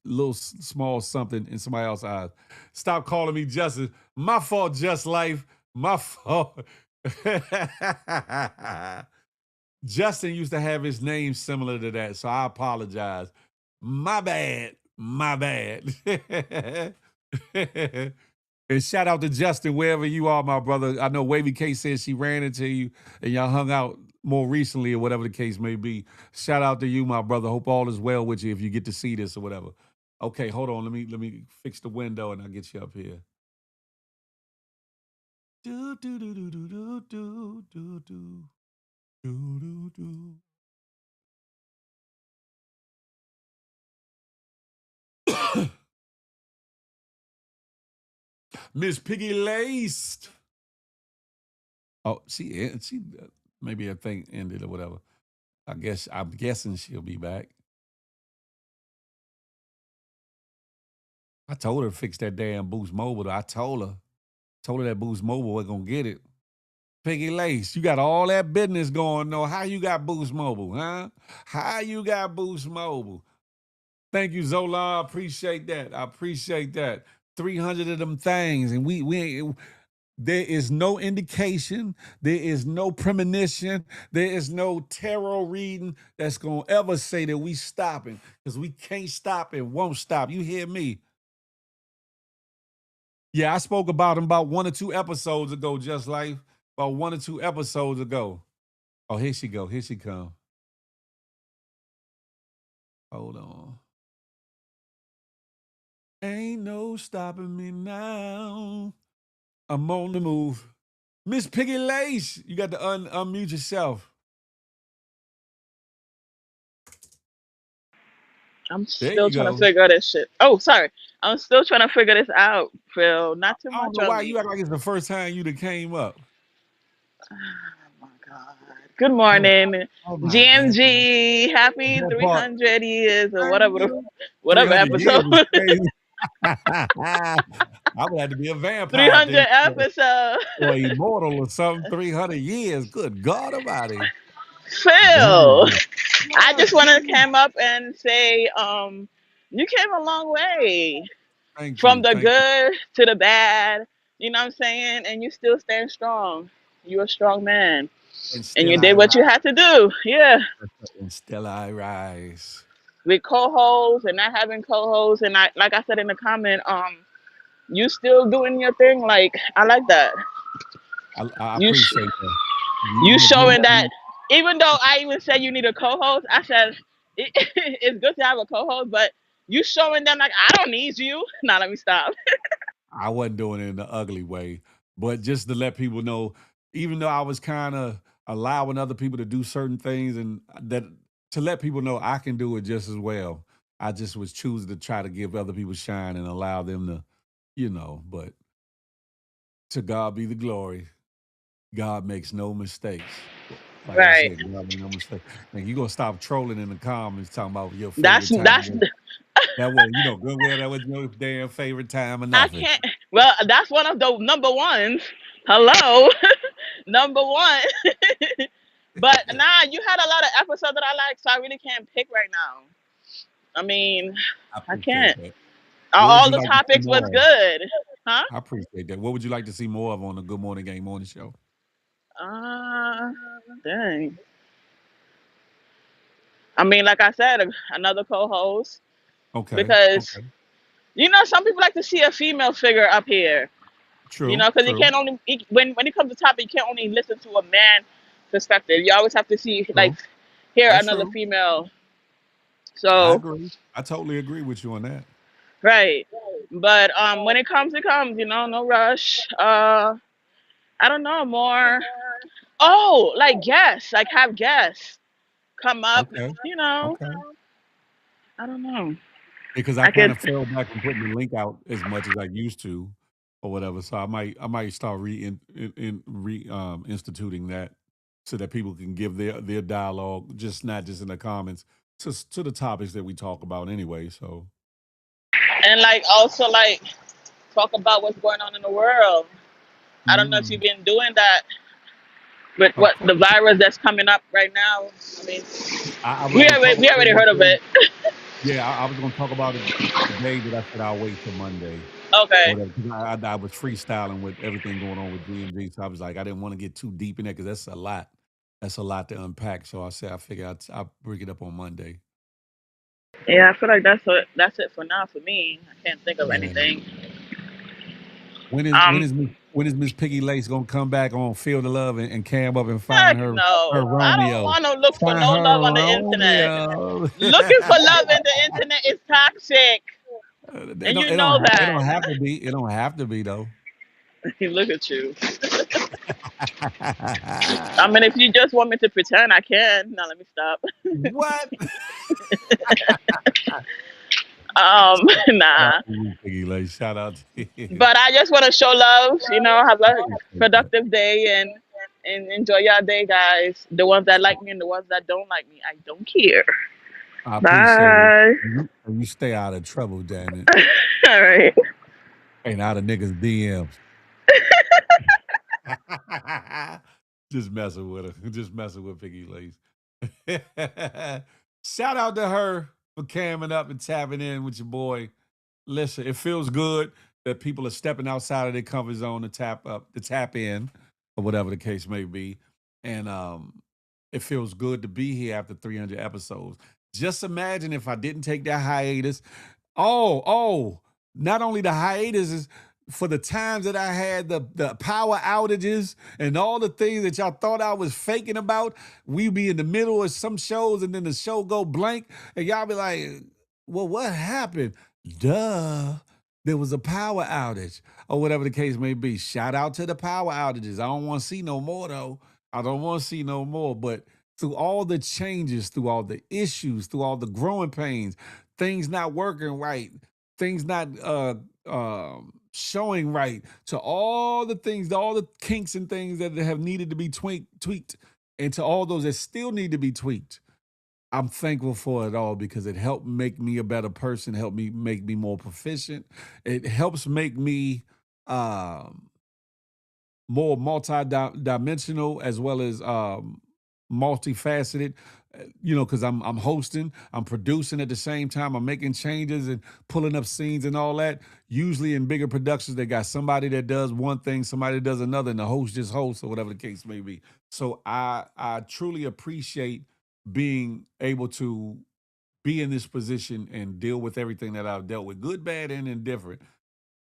Speaker 3: little small something in somebody else's eyes. Stop calling me Justice. My fault, Just Life. My fault. Justin used to have his name similar to that, so I apologize. My bad. My bad. And shout out to Justin, wherever you are, my brother. I know Wavy K said she ran into you and y'all hung out more recently or whatever the case may be. Shout out to you, my brother. Hope all is well with you if you get to see this or whatever. Okay, hold on. Let me fix the window and I'll get you up here. Do do do do do do do do do do do. Miss Piggy Laced. Oh, she maybe her thing ended or whatever. I'm guessing she'll be back. I told her to fix that damn Boost Mobile. I told her that Boost Mobile wasn't gonna get it. Piggy Lace, you got all that business going on. How you got Boost Mobile, huh? How you got Boost Mobile? Thank you, Zola. I appreciate that. I appreciate that. 300 of them things, and we ain't. There is no indication, there is no premonition, there is no tarot reading that's going to ever say that we stopping, because we can't stop and won't stop. You hear me? Yeah, I spoke about him about 1 or 2 episodes ago, Just Life. About 1 or 2 episodes ago. Oh, here she go. Here she come. Hold on. Ain't no stopping me now. I'm on the move. Miss Piggy Lace, you got to unmute yourself.
Speaker 16: I'm still trying to figure this shit. Oh, sorry. I'm still trying to figure this out, Phil. Not too
Speaker 3: I don't
Speaker 16: much
Speaker 3: know
Speaker 16: on
Speaker 3: why you
Speaker 16: me.
Speaker 3: act like it's the first time you done came up.
Speaker 16: Oh my God. Good morning,
Speaker 3: Oh my God.
Speaker 16: GMG. Happy
Speaker 3: That part.
Speaker 16: 300 years or
Speaker 3: Thank you.
Speaker 16: whatever
Speaker 3: 300 years
Speaker 16: episode.
Speaker 3: is crazy. I would have to be a vampire
Speaker 16: 300
Speaker 3: then.
Speaker 16: episode.
Speaker 3: Or immortal or something. 300 years. Good God Almighty.
Speaker 16: Phil,
Speaker 3: Damn.
Speaker 16: I just want to come up and say, you came a long way
Speaker 3: Thank
Speaker 16: from
Speaker 3: you.
Speaker 16: the
Speaker 3: Thank you.
Speaker 16: good to the bad. You know what I'm saying? And you still stand strong. You're a strong man.
Speaker 3: And
Speaker 16: And you
Speaker 3: still I
Speaker 16: did what
Speaker 3: rise.
Speaker 16: you had to do. Yeah.
Speaker 3: And still I rise.
Speaker 16: With co-hosts and not having co-hosts. And like I said in the comment, you still doing your thing. Like, I like that.
Speaker 3: I
Speaker 16: You
Speaker 3: appreciate that.
Speaker 16: you
Speaker 3: You
Speaker 16: showing that, even though I even said you need a co-host, I said it's good to have a co-host, but you showing them like, I don't need you. Now let me stop.
Speaker 3: I wasn't doing it in the ugly way, but just to let people know, even though I was kind of allowing other people to do certain things, and that to let people know I can do it just as well. I just was choosing to try to give other people shine and allow them to, but to God be the glory. God makes no mistakes. Like I
Speaker 16: Right.
Speaker 3: said, God makes no mistake. And you're gonna stop trolling in the comments talking about your
Speaker 16: That's
Speaker 3: favorite time.
Speaker 16: that's
Speaker 3: That was, good well, that was your damn favorite time or
Speaker 16: I
Speaker 3: nothing.
Speaker 16: can't. Well, that's one of the number ones. Hello, number one. But nah, you had a lot of episodes that I like, so I really can't pick right now. I mean,
Speaker 3: I
Speaker 16: I
Speaker 3: appreciate
Speaker 16: can't.
Speaker 3: that. What would
Speaker 16: All
Speaker 3: you
Speaker 16: the
Speaker 3: like to see
Speaker 16: topics was
Speaker 3: more of?
Speaker 16: good, huh?
Speaker 3: I appreciate that. What would you like to see more of on the Good Morning Gang Morning Show?
Speaker 16: Uh, dang. I mean, like I said, another co-host
Speaker 3: Okay.
Speaker 16: because
Speaker 3: Okay.
Speaker 16: some people like to see a female figure up here.
Speaker 3: True.
Speaker 16: Because you
Speaker 3: True.
Speaker 16: can't only when it comes to topic, you can't only listen to a man perspective. You always have to see
Speaker 3: True.
Speaker 16: hear
Speaker 3: That's
Speaker 16: another
Speaker 3: true.
Speaker 16: female.
Speaker 3: I
Speaker 16: So
Speaker 3: agree. I totally agree with you on that.
Speaker 16: right, but when it comes, it comes. No rush. I don't know more. Oh, like guests, like have guests come up.
Speaker 3: Okay.
Speaker 16: You know,
Speaker 3: Okay.
Speaker 16: I don't know.
Speaker 3: Because I
Speaker 16: I
Speaker 3: kind
Speaker 16: could.
Speaker 3: of fell back from putting the link out as much as I used to, or whatever. So I might start instituting that so that people can give their dialogue, not just in the comments, to the topics that we talk about anyway. So
Speaker 16: and like also like talk about what's going on in the world. I don't know if you've been doing that with
Speaker 3: Of
Speaker 16: what
Speaker 3: course.
Speaker 16: the virus that's coming up right now. I mean,
Speaker 3: I was gonna talk
Speaker 16: we
Speaker 3: about it
Speaker 16: already heard of
Speaker 3: today.
Speaker 16: it.
Speaker 3: Yeah, I was gonna talk about it today, but I said I'll wait till Monday.
Speaker 16: Okay.
Speaker 3: Or whatever, 'cause I was freestyling with everything going on with GMG, so I was like, I didn't want to get too deep in there because that's a lot. That's a lot to unpack. So I said I figure I'll bring it up on Monday.
Speaker 16: Yeah, I feel like that's it for now for me. I can't think of
Speaker 3: Yeah.
Speaker 16: anything.
Speaker 3: When is when
Speaker 16: Um,
Speaker 3: is Miss when is Miss Piggy Lace gonna come back on Field of Love and cam up and find
Speaker 16: heck
Speaker 3: her
Speaker 16: no. I don't
Speaker 3: Romeo?
Speaker 16: want to look for
Speaker 3: Find
Speaker 16: no
Speaker 3: her
Speaker 16: love on the internet.
Speaker 3: Romeo.
Speaker 16: Looking for love in the internet is toxic,
Speaker 3: It
Speaker 16: and
Speaker 3: don't
Speaker 16: you
Speaker 3: it don't
Speaker 16: know
Speaker 3: ha- it
Speaker 16: that.
Speaker 3: don't have to be. It don't have to be though.
Speaker 16: Look at you. I mean, if you just want me to pretend, I can. Now let me stop.
Speaker 3: What? Shout out
Speaker 16: Nah.
Speaker 3: to you, Piggy Lace. Shout out to you.
Speaker 16: But I just want to show love. Have
Speaker 3: I
Speaker 16: a
Speaker 3: appreciate that.
Speaker 16: productive day and enjoy your day, guys. The ones that like me and the ones that don't like me, I don't care.
Speaker 3: I appreciate it.
Speaker 16: Bye.
Speaker 3: And you stay out of trouble, damn it.
Speaker 16: All right.
Speaker 3: Ain't out of niggas' DMs. Just messing with her. Just messing with Piggy Lace. Shout out to her for camming up and tapping in with your boy. Listen, it feels good that people are stepping outside of their comfort zone to tap in, or whatever the case may be. And it feels good to be here after 300 episodes. Just imagine if I didn't take that hiatus. Not only the hiatus is for the times that I had the power outages and all the things that y'all thought I was faking about. We be in the middle of some shows and then the show go blank and y'all be like, well, what happened? Duh. There was a power outage or whatever the case may be. Shout out to the power outages. I don't want to see no more though. I don't want to see no more. But through all the changes, through all the issues, through all the growing pains, things not working right, things not showing right, to all the things, all the kinks and things that have needed to be tweaked, and to all those that still need to be tweaked. I'm thankful for it all because it helped make me a better person, helped me make me more proficient. It helps make me more multi-dimensional as well as multifaceted. Because I'm hosting, I'm producing at the same time, I'm making changes and pulling up scenes and all that. Usually in bigger productions, they got somebody that does one thing, somebody that does another, and the host just hosts or whatever the case may be. So I truly appreciate being able to be in this position and deal with everything that I've dealt with, good, bad, and indifferent.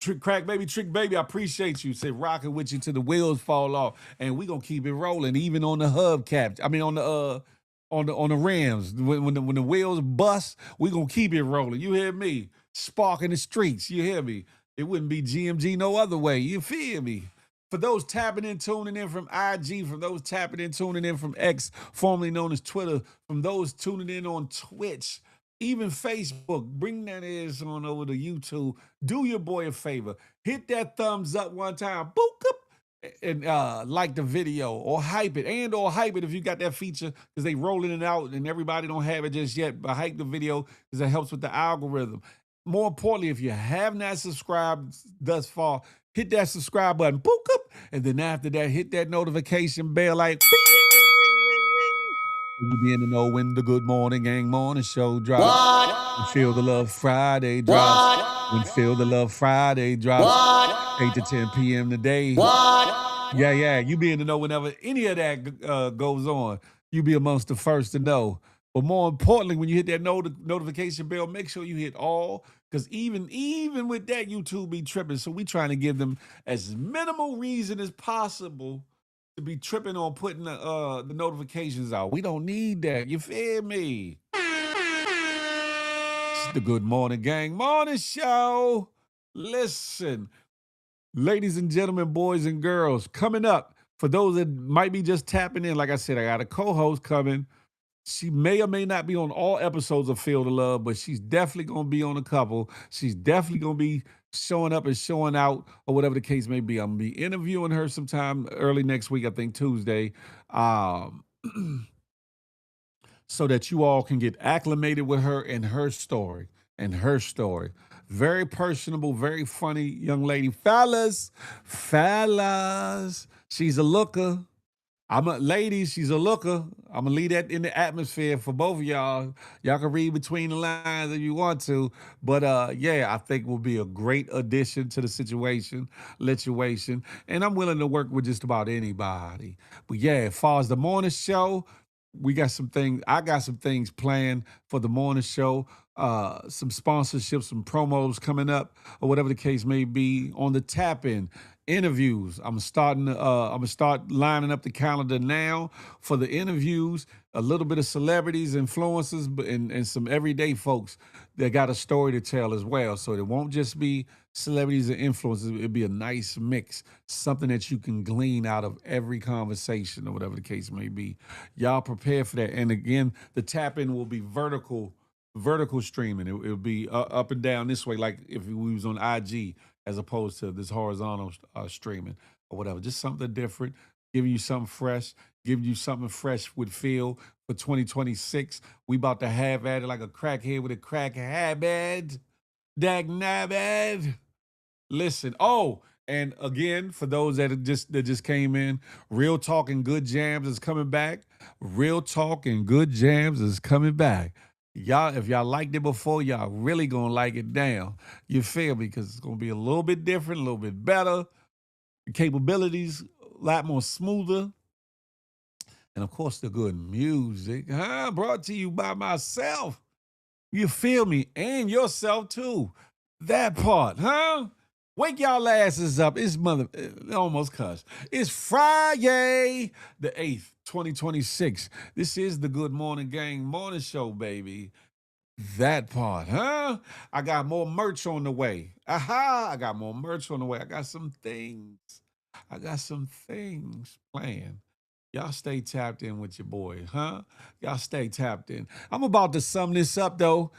Speaker 3: Trick baby, I appreciate you. Say rocking with you till the wheels fall off, and we gonna keep it rolling, even on the hubcap. I mean, on the rims. When the wheels bust, we gonna keep it rolling. You hear me? Spark in the streets. You hear me? It wouldn't be GMG no other way. You feel me? For those tapping in, tuning in from IG, from those tapping in, tuning in from X, formerly known as Twitter, from those tuning in on Twitch, even Facebook, bring that ass on over to YouTube. Do your boy a favor. Hit that thumbs up one time. Boop up. And like the video or hype it if you got that feature because they rolling it out and everybody don't have it just yet, but hype the video because it helps with the algorithm. More importantly, if you have not subscribed thus far, hit that subscribe button, boop up, and then after that, hit that notification bell like you'll be in the know when the Good Morning Gang Morning Show drops. When Feel the Love Friday drops. When Feel the Love Friday drops. 8 to 10 p.m. today. Yeah. You be in the know whenever any of that goes on. You be amongst the first to know. But more importantly, when you hit that notification bell, make sure you hit all. Because even with that, YouTube be tripping. So we trying to give them as minimal reason as possible to be tripping on putting the notifications out. We don't need that. You feel me? It's the Good Morning Gang Morning Show. Listen, ladies and gentlemen, boys and girls, coming up, for those that might be just tapping in, like I said, I got a co-host coming. She may or may not be on all episodes of Feel the Love, but she's definitely going to be on a couple. She's definitely going to be showing up and showing out or whatever the case may be. I'm going to be interviewing her sometime early next week, I think Tuesday, so that you all can get acclimated with her and her story. Very personable, very funny young lady. Fellas, she's a looker. Ladies, she's a looker. I'm gonna leave that in the atmosphere for both of y'all. Y'all can read between the lines if you want to. But yeah, I think will be a great addition to the situation. And I'm willing to work with just about anybody. But yeah, as far as the morning show, I got some things planned for the morning show. Some sponsorships, some promos coming up, or whatever the case may be on the tap in interviews. I'm gonna start lining up the calendar now for the interviews. A little bit of celebrities, influencers, and some everyday folks that got a story to tell as well. So it won't just be celebrities and influencers. It'll be a nice mix, something that you can glean out of every conversation or whatever the case may be. Y'all prepare for that. And again, the tap in will be vertical streaming. It'll be up and down this way, like if we was on IG, as opposed to this horizontal streaming or whatever. Just something different, giving you something fresh, giving you something fresh with feel for 2026. We about to have at it like a crackhead with a crack habit. Dag nabbed. Listen. Oh, and again, for those that just came in, Real Talk and Good Jams is coming back. Real Talk and Good Jams is coming back. Y'all, if y'all liked it before, y'all really gonna like it now. You feel me? Because it's gonna be a little bit different, a little bit better. The capabilities a lot more smoother. And of course, the good music, brought to you by myself. You feel me? And yourself too. That part, Wake y'all asses up. It's almost cussed. It's Friday, the 8th, 2026. This is the Good Morning Gang Morning Show, baby. That part, I got more merch on the way. I got more merch on the way. I got some things planned. Y'all stay tapped in with your boy, Y'all stay tapped in. I'm about to sum this up, though.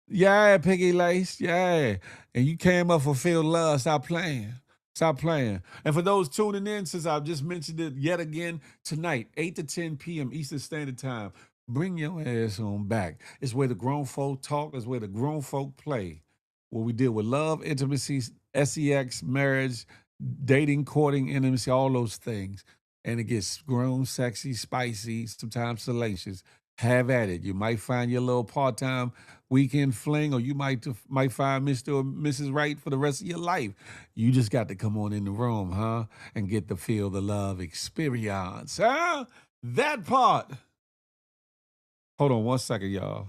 Speaker 3: Yeah, Piggy Lace, yeah. And you came up for Feel Love. Stop playing. Stop playing. And for those tuning in, since I've just mentioned it yet again, tonight, 8 to 10 p.m. Eastern Standard Time, bring your ass on back. It's where the grown folk talk. It's where the grown folk play. Where we deal with love, intimacy, sex, marriage, dating, courting, intimacy, all those things. And it gets grown, sexy, spicy, sometimes salacious. Have at it. You might find your little part-time weekend fling, or you might find Mr. or Mrs. Right for the rest of your life. You just got to come on in the room, and get to feel the love experience, That part. Hold on one second, y'all.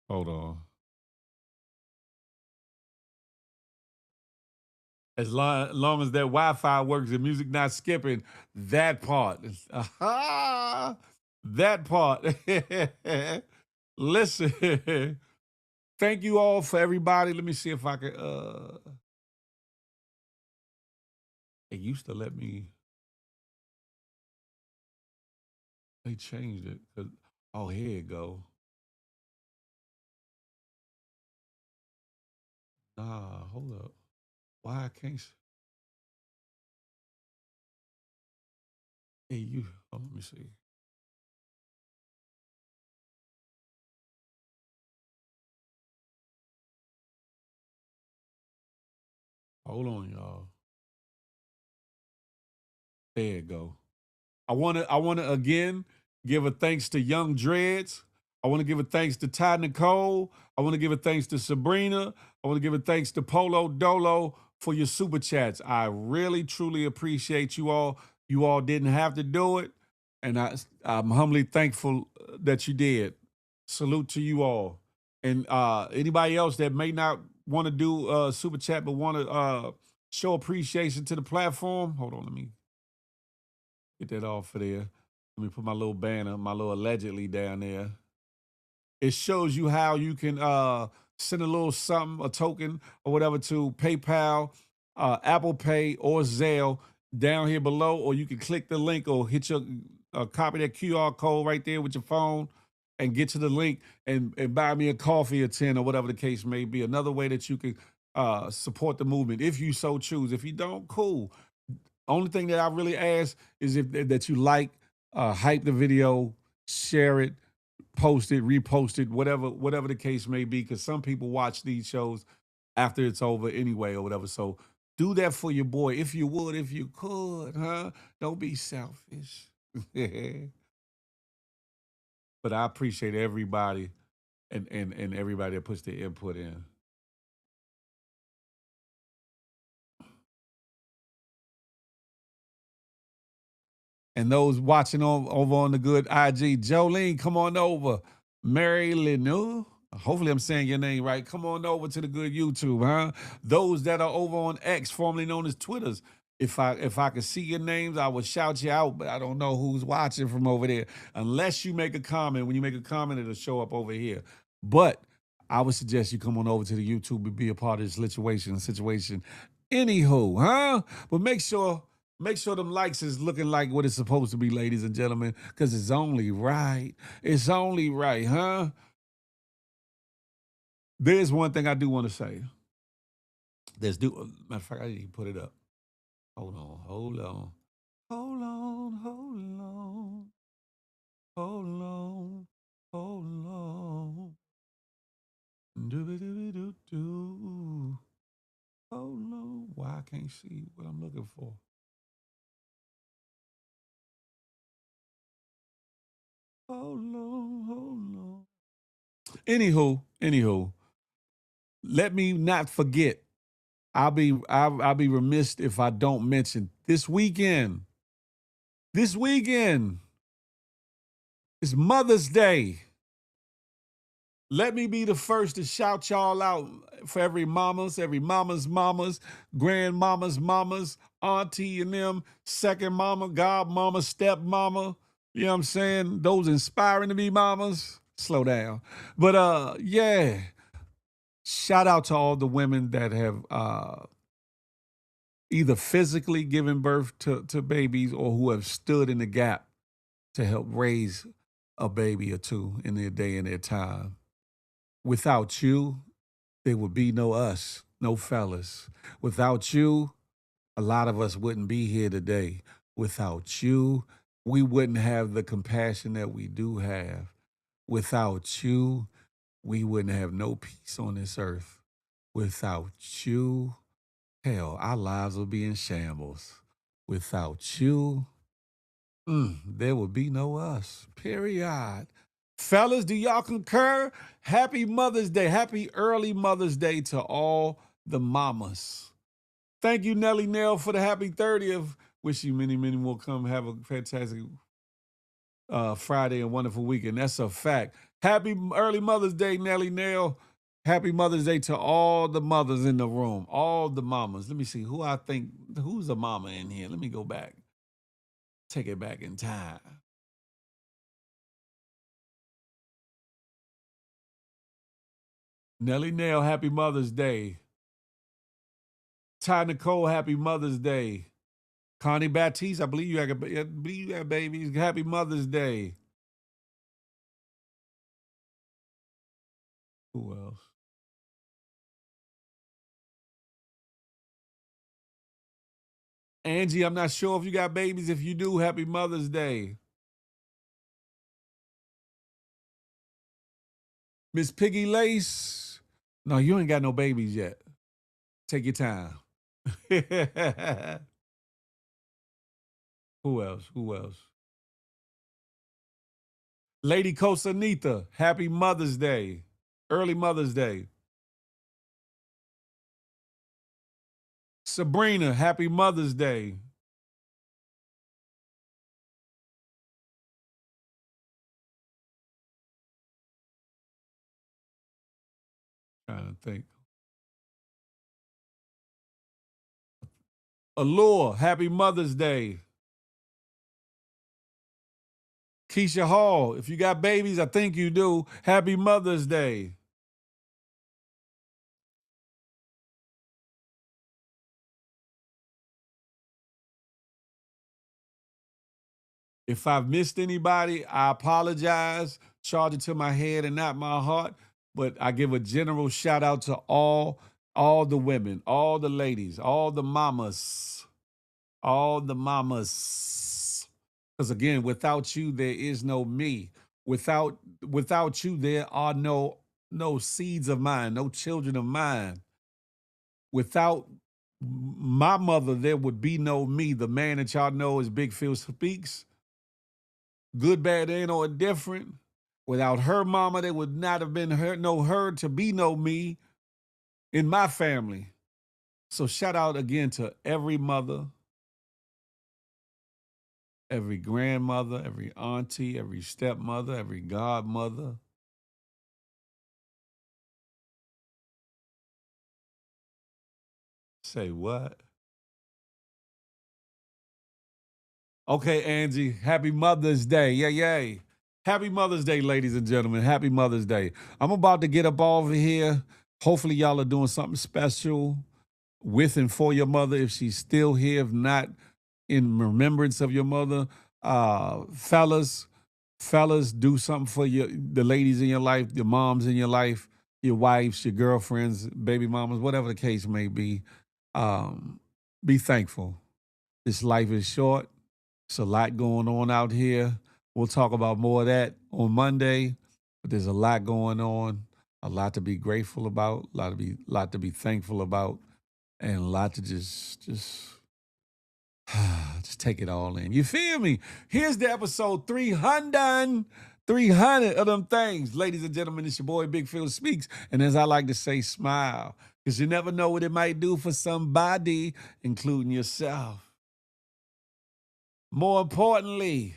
Speaker 3: Hold on. As long as that Wi-Fi works and music not skipping, that part. That part. Listen. Thank you all for everybody. Let me see if I can it used to let me. They changed it. Oh, here it go. Nah, hold up. Why I can't? Hey, you. Oh, let me see. Hold on, y'all. There you go. I wanna again give a thanks to Young Dreads. I want to give a thanks to Ty Nicole. I want to give a thanks to Sabrina. I want to give a thanks to Polo Dolo for your super chats. I really truly appreciate you all. You all didn't have to do it, and I'm humbly thankful that you did. Salute to you all. And anybody else that may not want to do super chat but want to show appreciation to the platform, hold on, let me get that off of there. Let me put my little banner, my little allegedly down there. It shows you how you can send a little something, a token or whatever to PayPal, Apple Pay, or Zelle down here below, or you can click the link or hit your copy that QR code right there with your phone and get to the link and buy me a coffee or 10 or whatever the case may be. Another way that you can support the movement if you so choose. If you don't, cool. Only thing that I really ask is that you like, hype the video, share it, post it, repost it, whatever the case may be, because some people watch these shows after it's over anyway or whatever. So do that for your boy if you would, if you could, huh? Don't be selfish. But I appreciate everybody and everybody that puts their input in. And those watching over on the good IG, Jolene, come on over. Mary Lenu, hopefully I'm saying your name right. Come on over to the good YouTube, huh? Those that are over on X, formerly known as Twitters. If I could see your names, I would shout you out, but I don't know who's watching from over there. Unless you make a comment. When you make a comment, it'll show up over here. But I would suggest you come on over to the YouTube and be a part of this situation. Anywho, huh? But make sure them likes is looking like what it's supposed to be, ladies and gentlemen, because it's only right. It's only right, huh? There's one thing I do want to say. Matter of fact, I didn't put it up. Hold on. Hold on. Do-be-do-be-do-do. Hold on. Why I can't see what I'm looking for? Hold on. Anywho, let me not forget. I'll be remiss if I don't mention this weekend. This weekend is Mother's Day. Let me be the first to shout y'all out for every mama's grandmama's mamas, auntie and them, second mama, godmama, stepmama. You know what I'm saying? Those inspiring to be mamas. Slow down. But yeah. Shout out to all the women that have either physically given birth to babies or who have stood in the gap to help raise a baby or two in their day and their time. Without you, there would be no us, no fellas. Without you, a lot of us wouldn't be here today. Without you, we wouldn't have the compassion that we do have. Without you, we wouldn't have no peace on this earth. Without you, hell, our lives would be in shambles. Without you, there would be no us, period. Fellas, do y'all concur? Happy Mother's Day. Happy early Mother's Day to all the mamas. Thank you, Nelly Nell, for the happy 30th. Wish you many, many more come have a fantastic Friday and wonderful weekend. That's a fact. Happy early Mother's Day, Nelly Nell. Happy Mother's Day to all the mothers in the room, all the mamas. Let me see who's a mama in here. Let me go back. Take it back in time. Nelly Nell, happy Mother's Day. Ty Nicole, happy Mother's Day. Connie Baptiste, I believe you have babies. Happy Mother's Day. Who else? Angie, I'm not sure if you got babies. If you do, happy Mother's Day. Miss Piggy Lace. No, you ain't got no babies yet. Take your time. Who else? Lady Cosanita, happy Mother's Day. Early Mother's Day. Sabrina, happy Mother's Day. Trying to think. Allure, happy Mother's Day. Keisha Hall, if you got babies, I think you do. Happy Mother's Day. If I've missed anybody, I apologize. Charge it to my head and not my heart. But I give a general shout out to all the women, all the ladies, all the mamas, Because again, without you, there is no me. Without you, there are no seeds of mine, no children of mine. Without my mother, there would be no me. The man that y'all know as Big Phil Speaks, good, bad, ain't or indifferent. Without her mama, there would not have been her to be no me in my family. So shout out again to every mother, every grandmother, every auntie, every stepmother, every godmother. Say what? Okay, Angie, happy Mother's Day. Yay. Happy Mother's Day, ladies and gentlemen. Happy Mother's Day. I'm about to get up over here. Hopefully y'all are doing something special with and for your mother if she's still here. If not, in remembrance of your mother. Fellas, do something for the ladies in your life, the moms in your life, your wives, your girlfriends, baby mamas, whatever the case may be. Be thankful. This life is short. It's a lot going on out here. We'll talk about more of that on Monday, but there's a lot going on, a lot to be grateful about, a lot to be thankful about, and a lot to just take it all in. You feel me? Here's the episode 300 of them things. Ladies and gentlemen, it's your boy Big Phil Speaks, and as I like to say, smile, because you never know what it might do for somebody, including yourself. More importantly,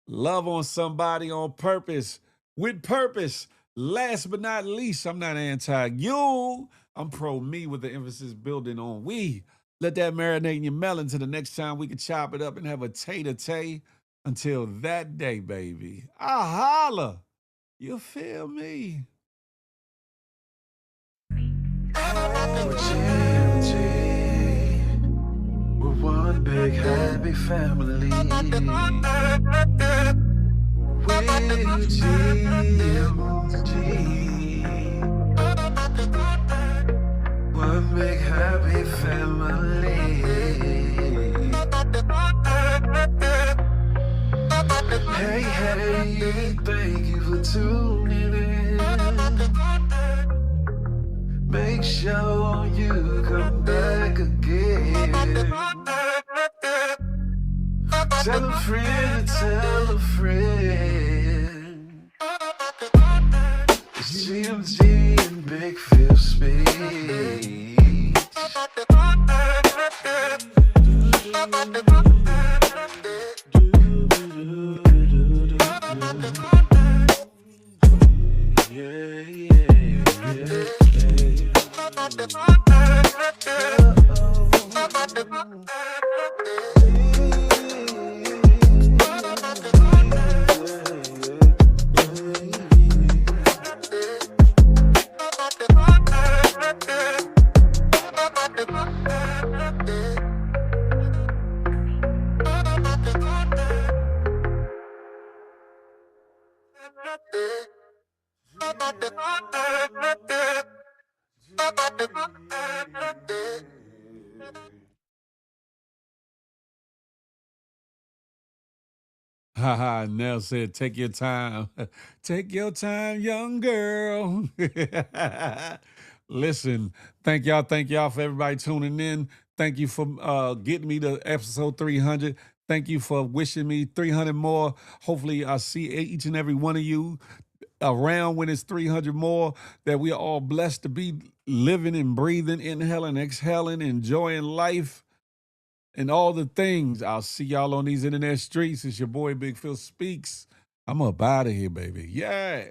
Speaker 3: love on somebody on purpose, with purpose. Last but not least, I'm not anti-you. I'm pro-me with the emphasis building on we. Let that marinate in your melon till the next time we can chop it up and have a tay-to-tay. Until that day, baby, I holla. You feel me?
Speaker 1: We're one big happy family. With GMG. One big happy family. Hey, thank you for tuning in. Make sure you come back again. Tell a friend to tell a friend. It's GMG and Big Phil Speaks.
Speaker 3: Haha, Nell said, take your time. Take your time, young girl. Listen, thank y'all for everybody tuning in. Thank you for getting me to episode 300. Thank you for wishing me 300 more. Hopefully I'll see each and every one of you around when it's 300 more, that we are all blessed to be living and breathing, inhaling, exhaling, enjoying life. And all the things. I'll see y'all on these internet streets. It's your boy Big Phil Speaks. I'm up out of here, baby. Yeah.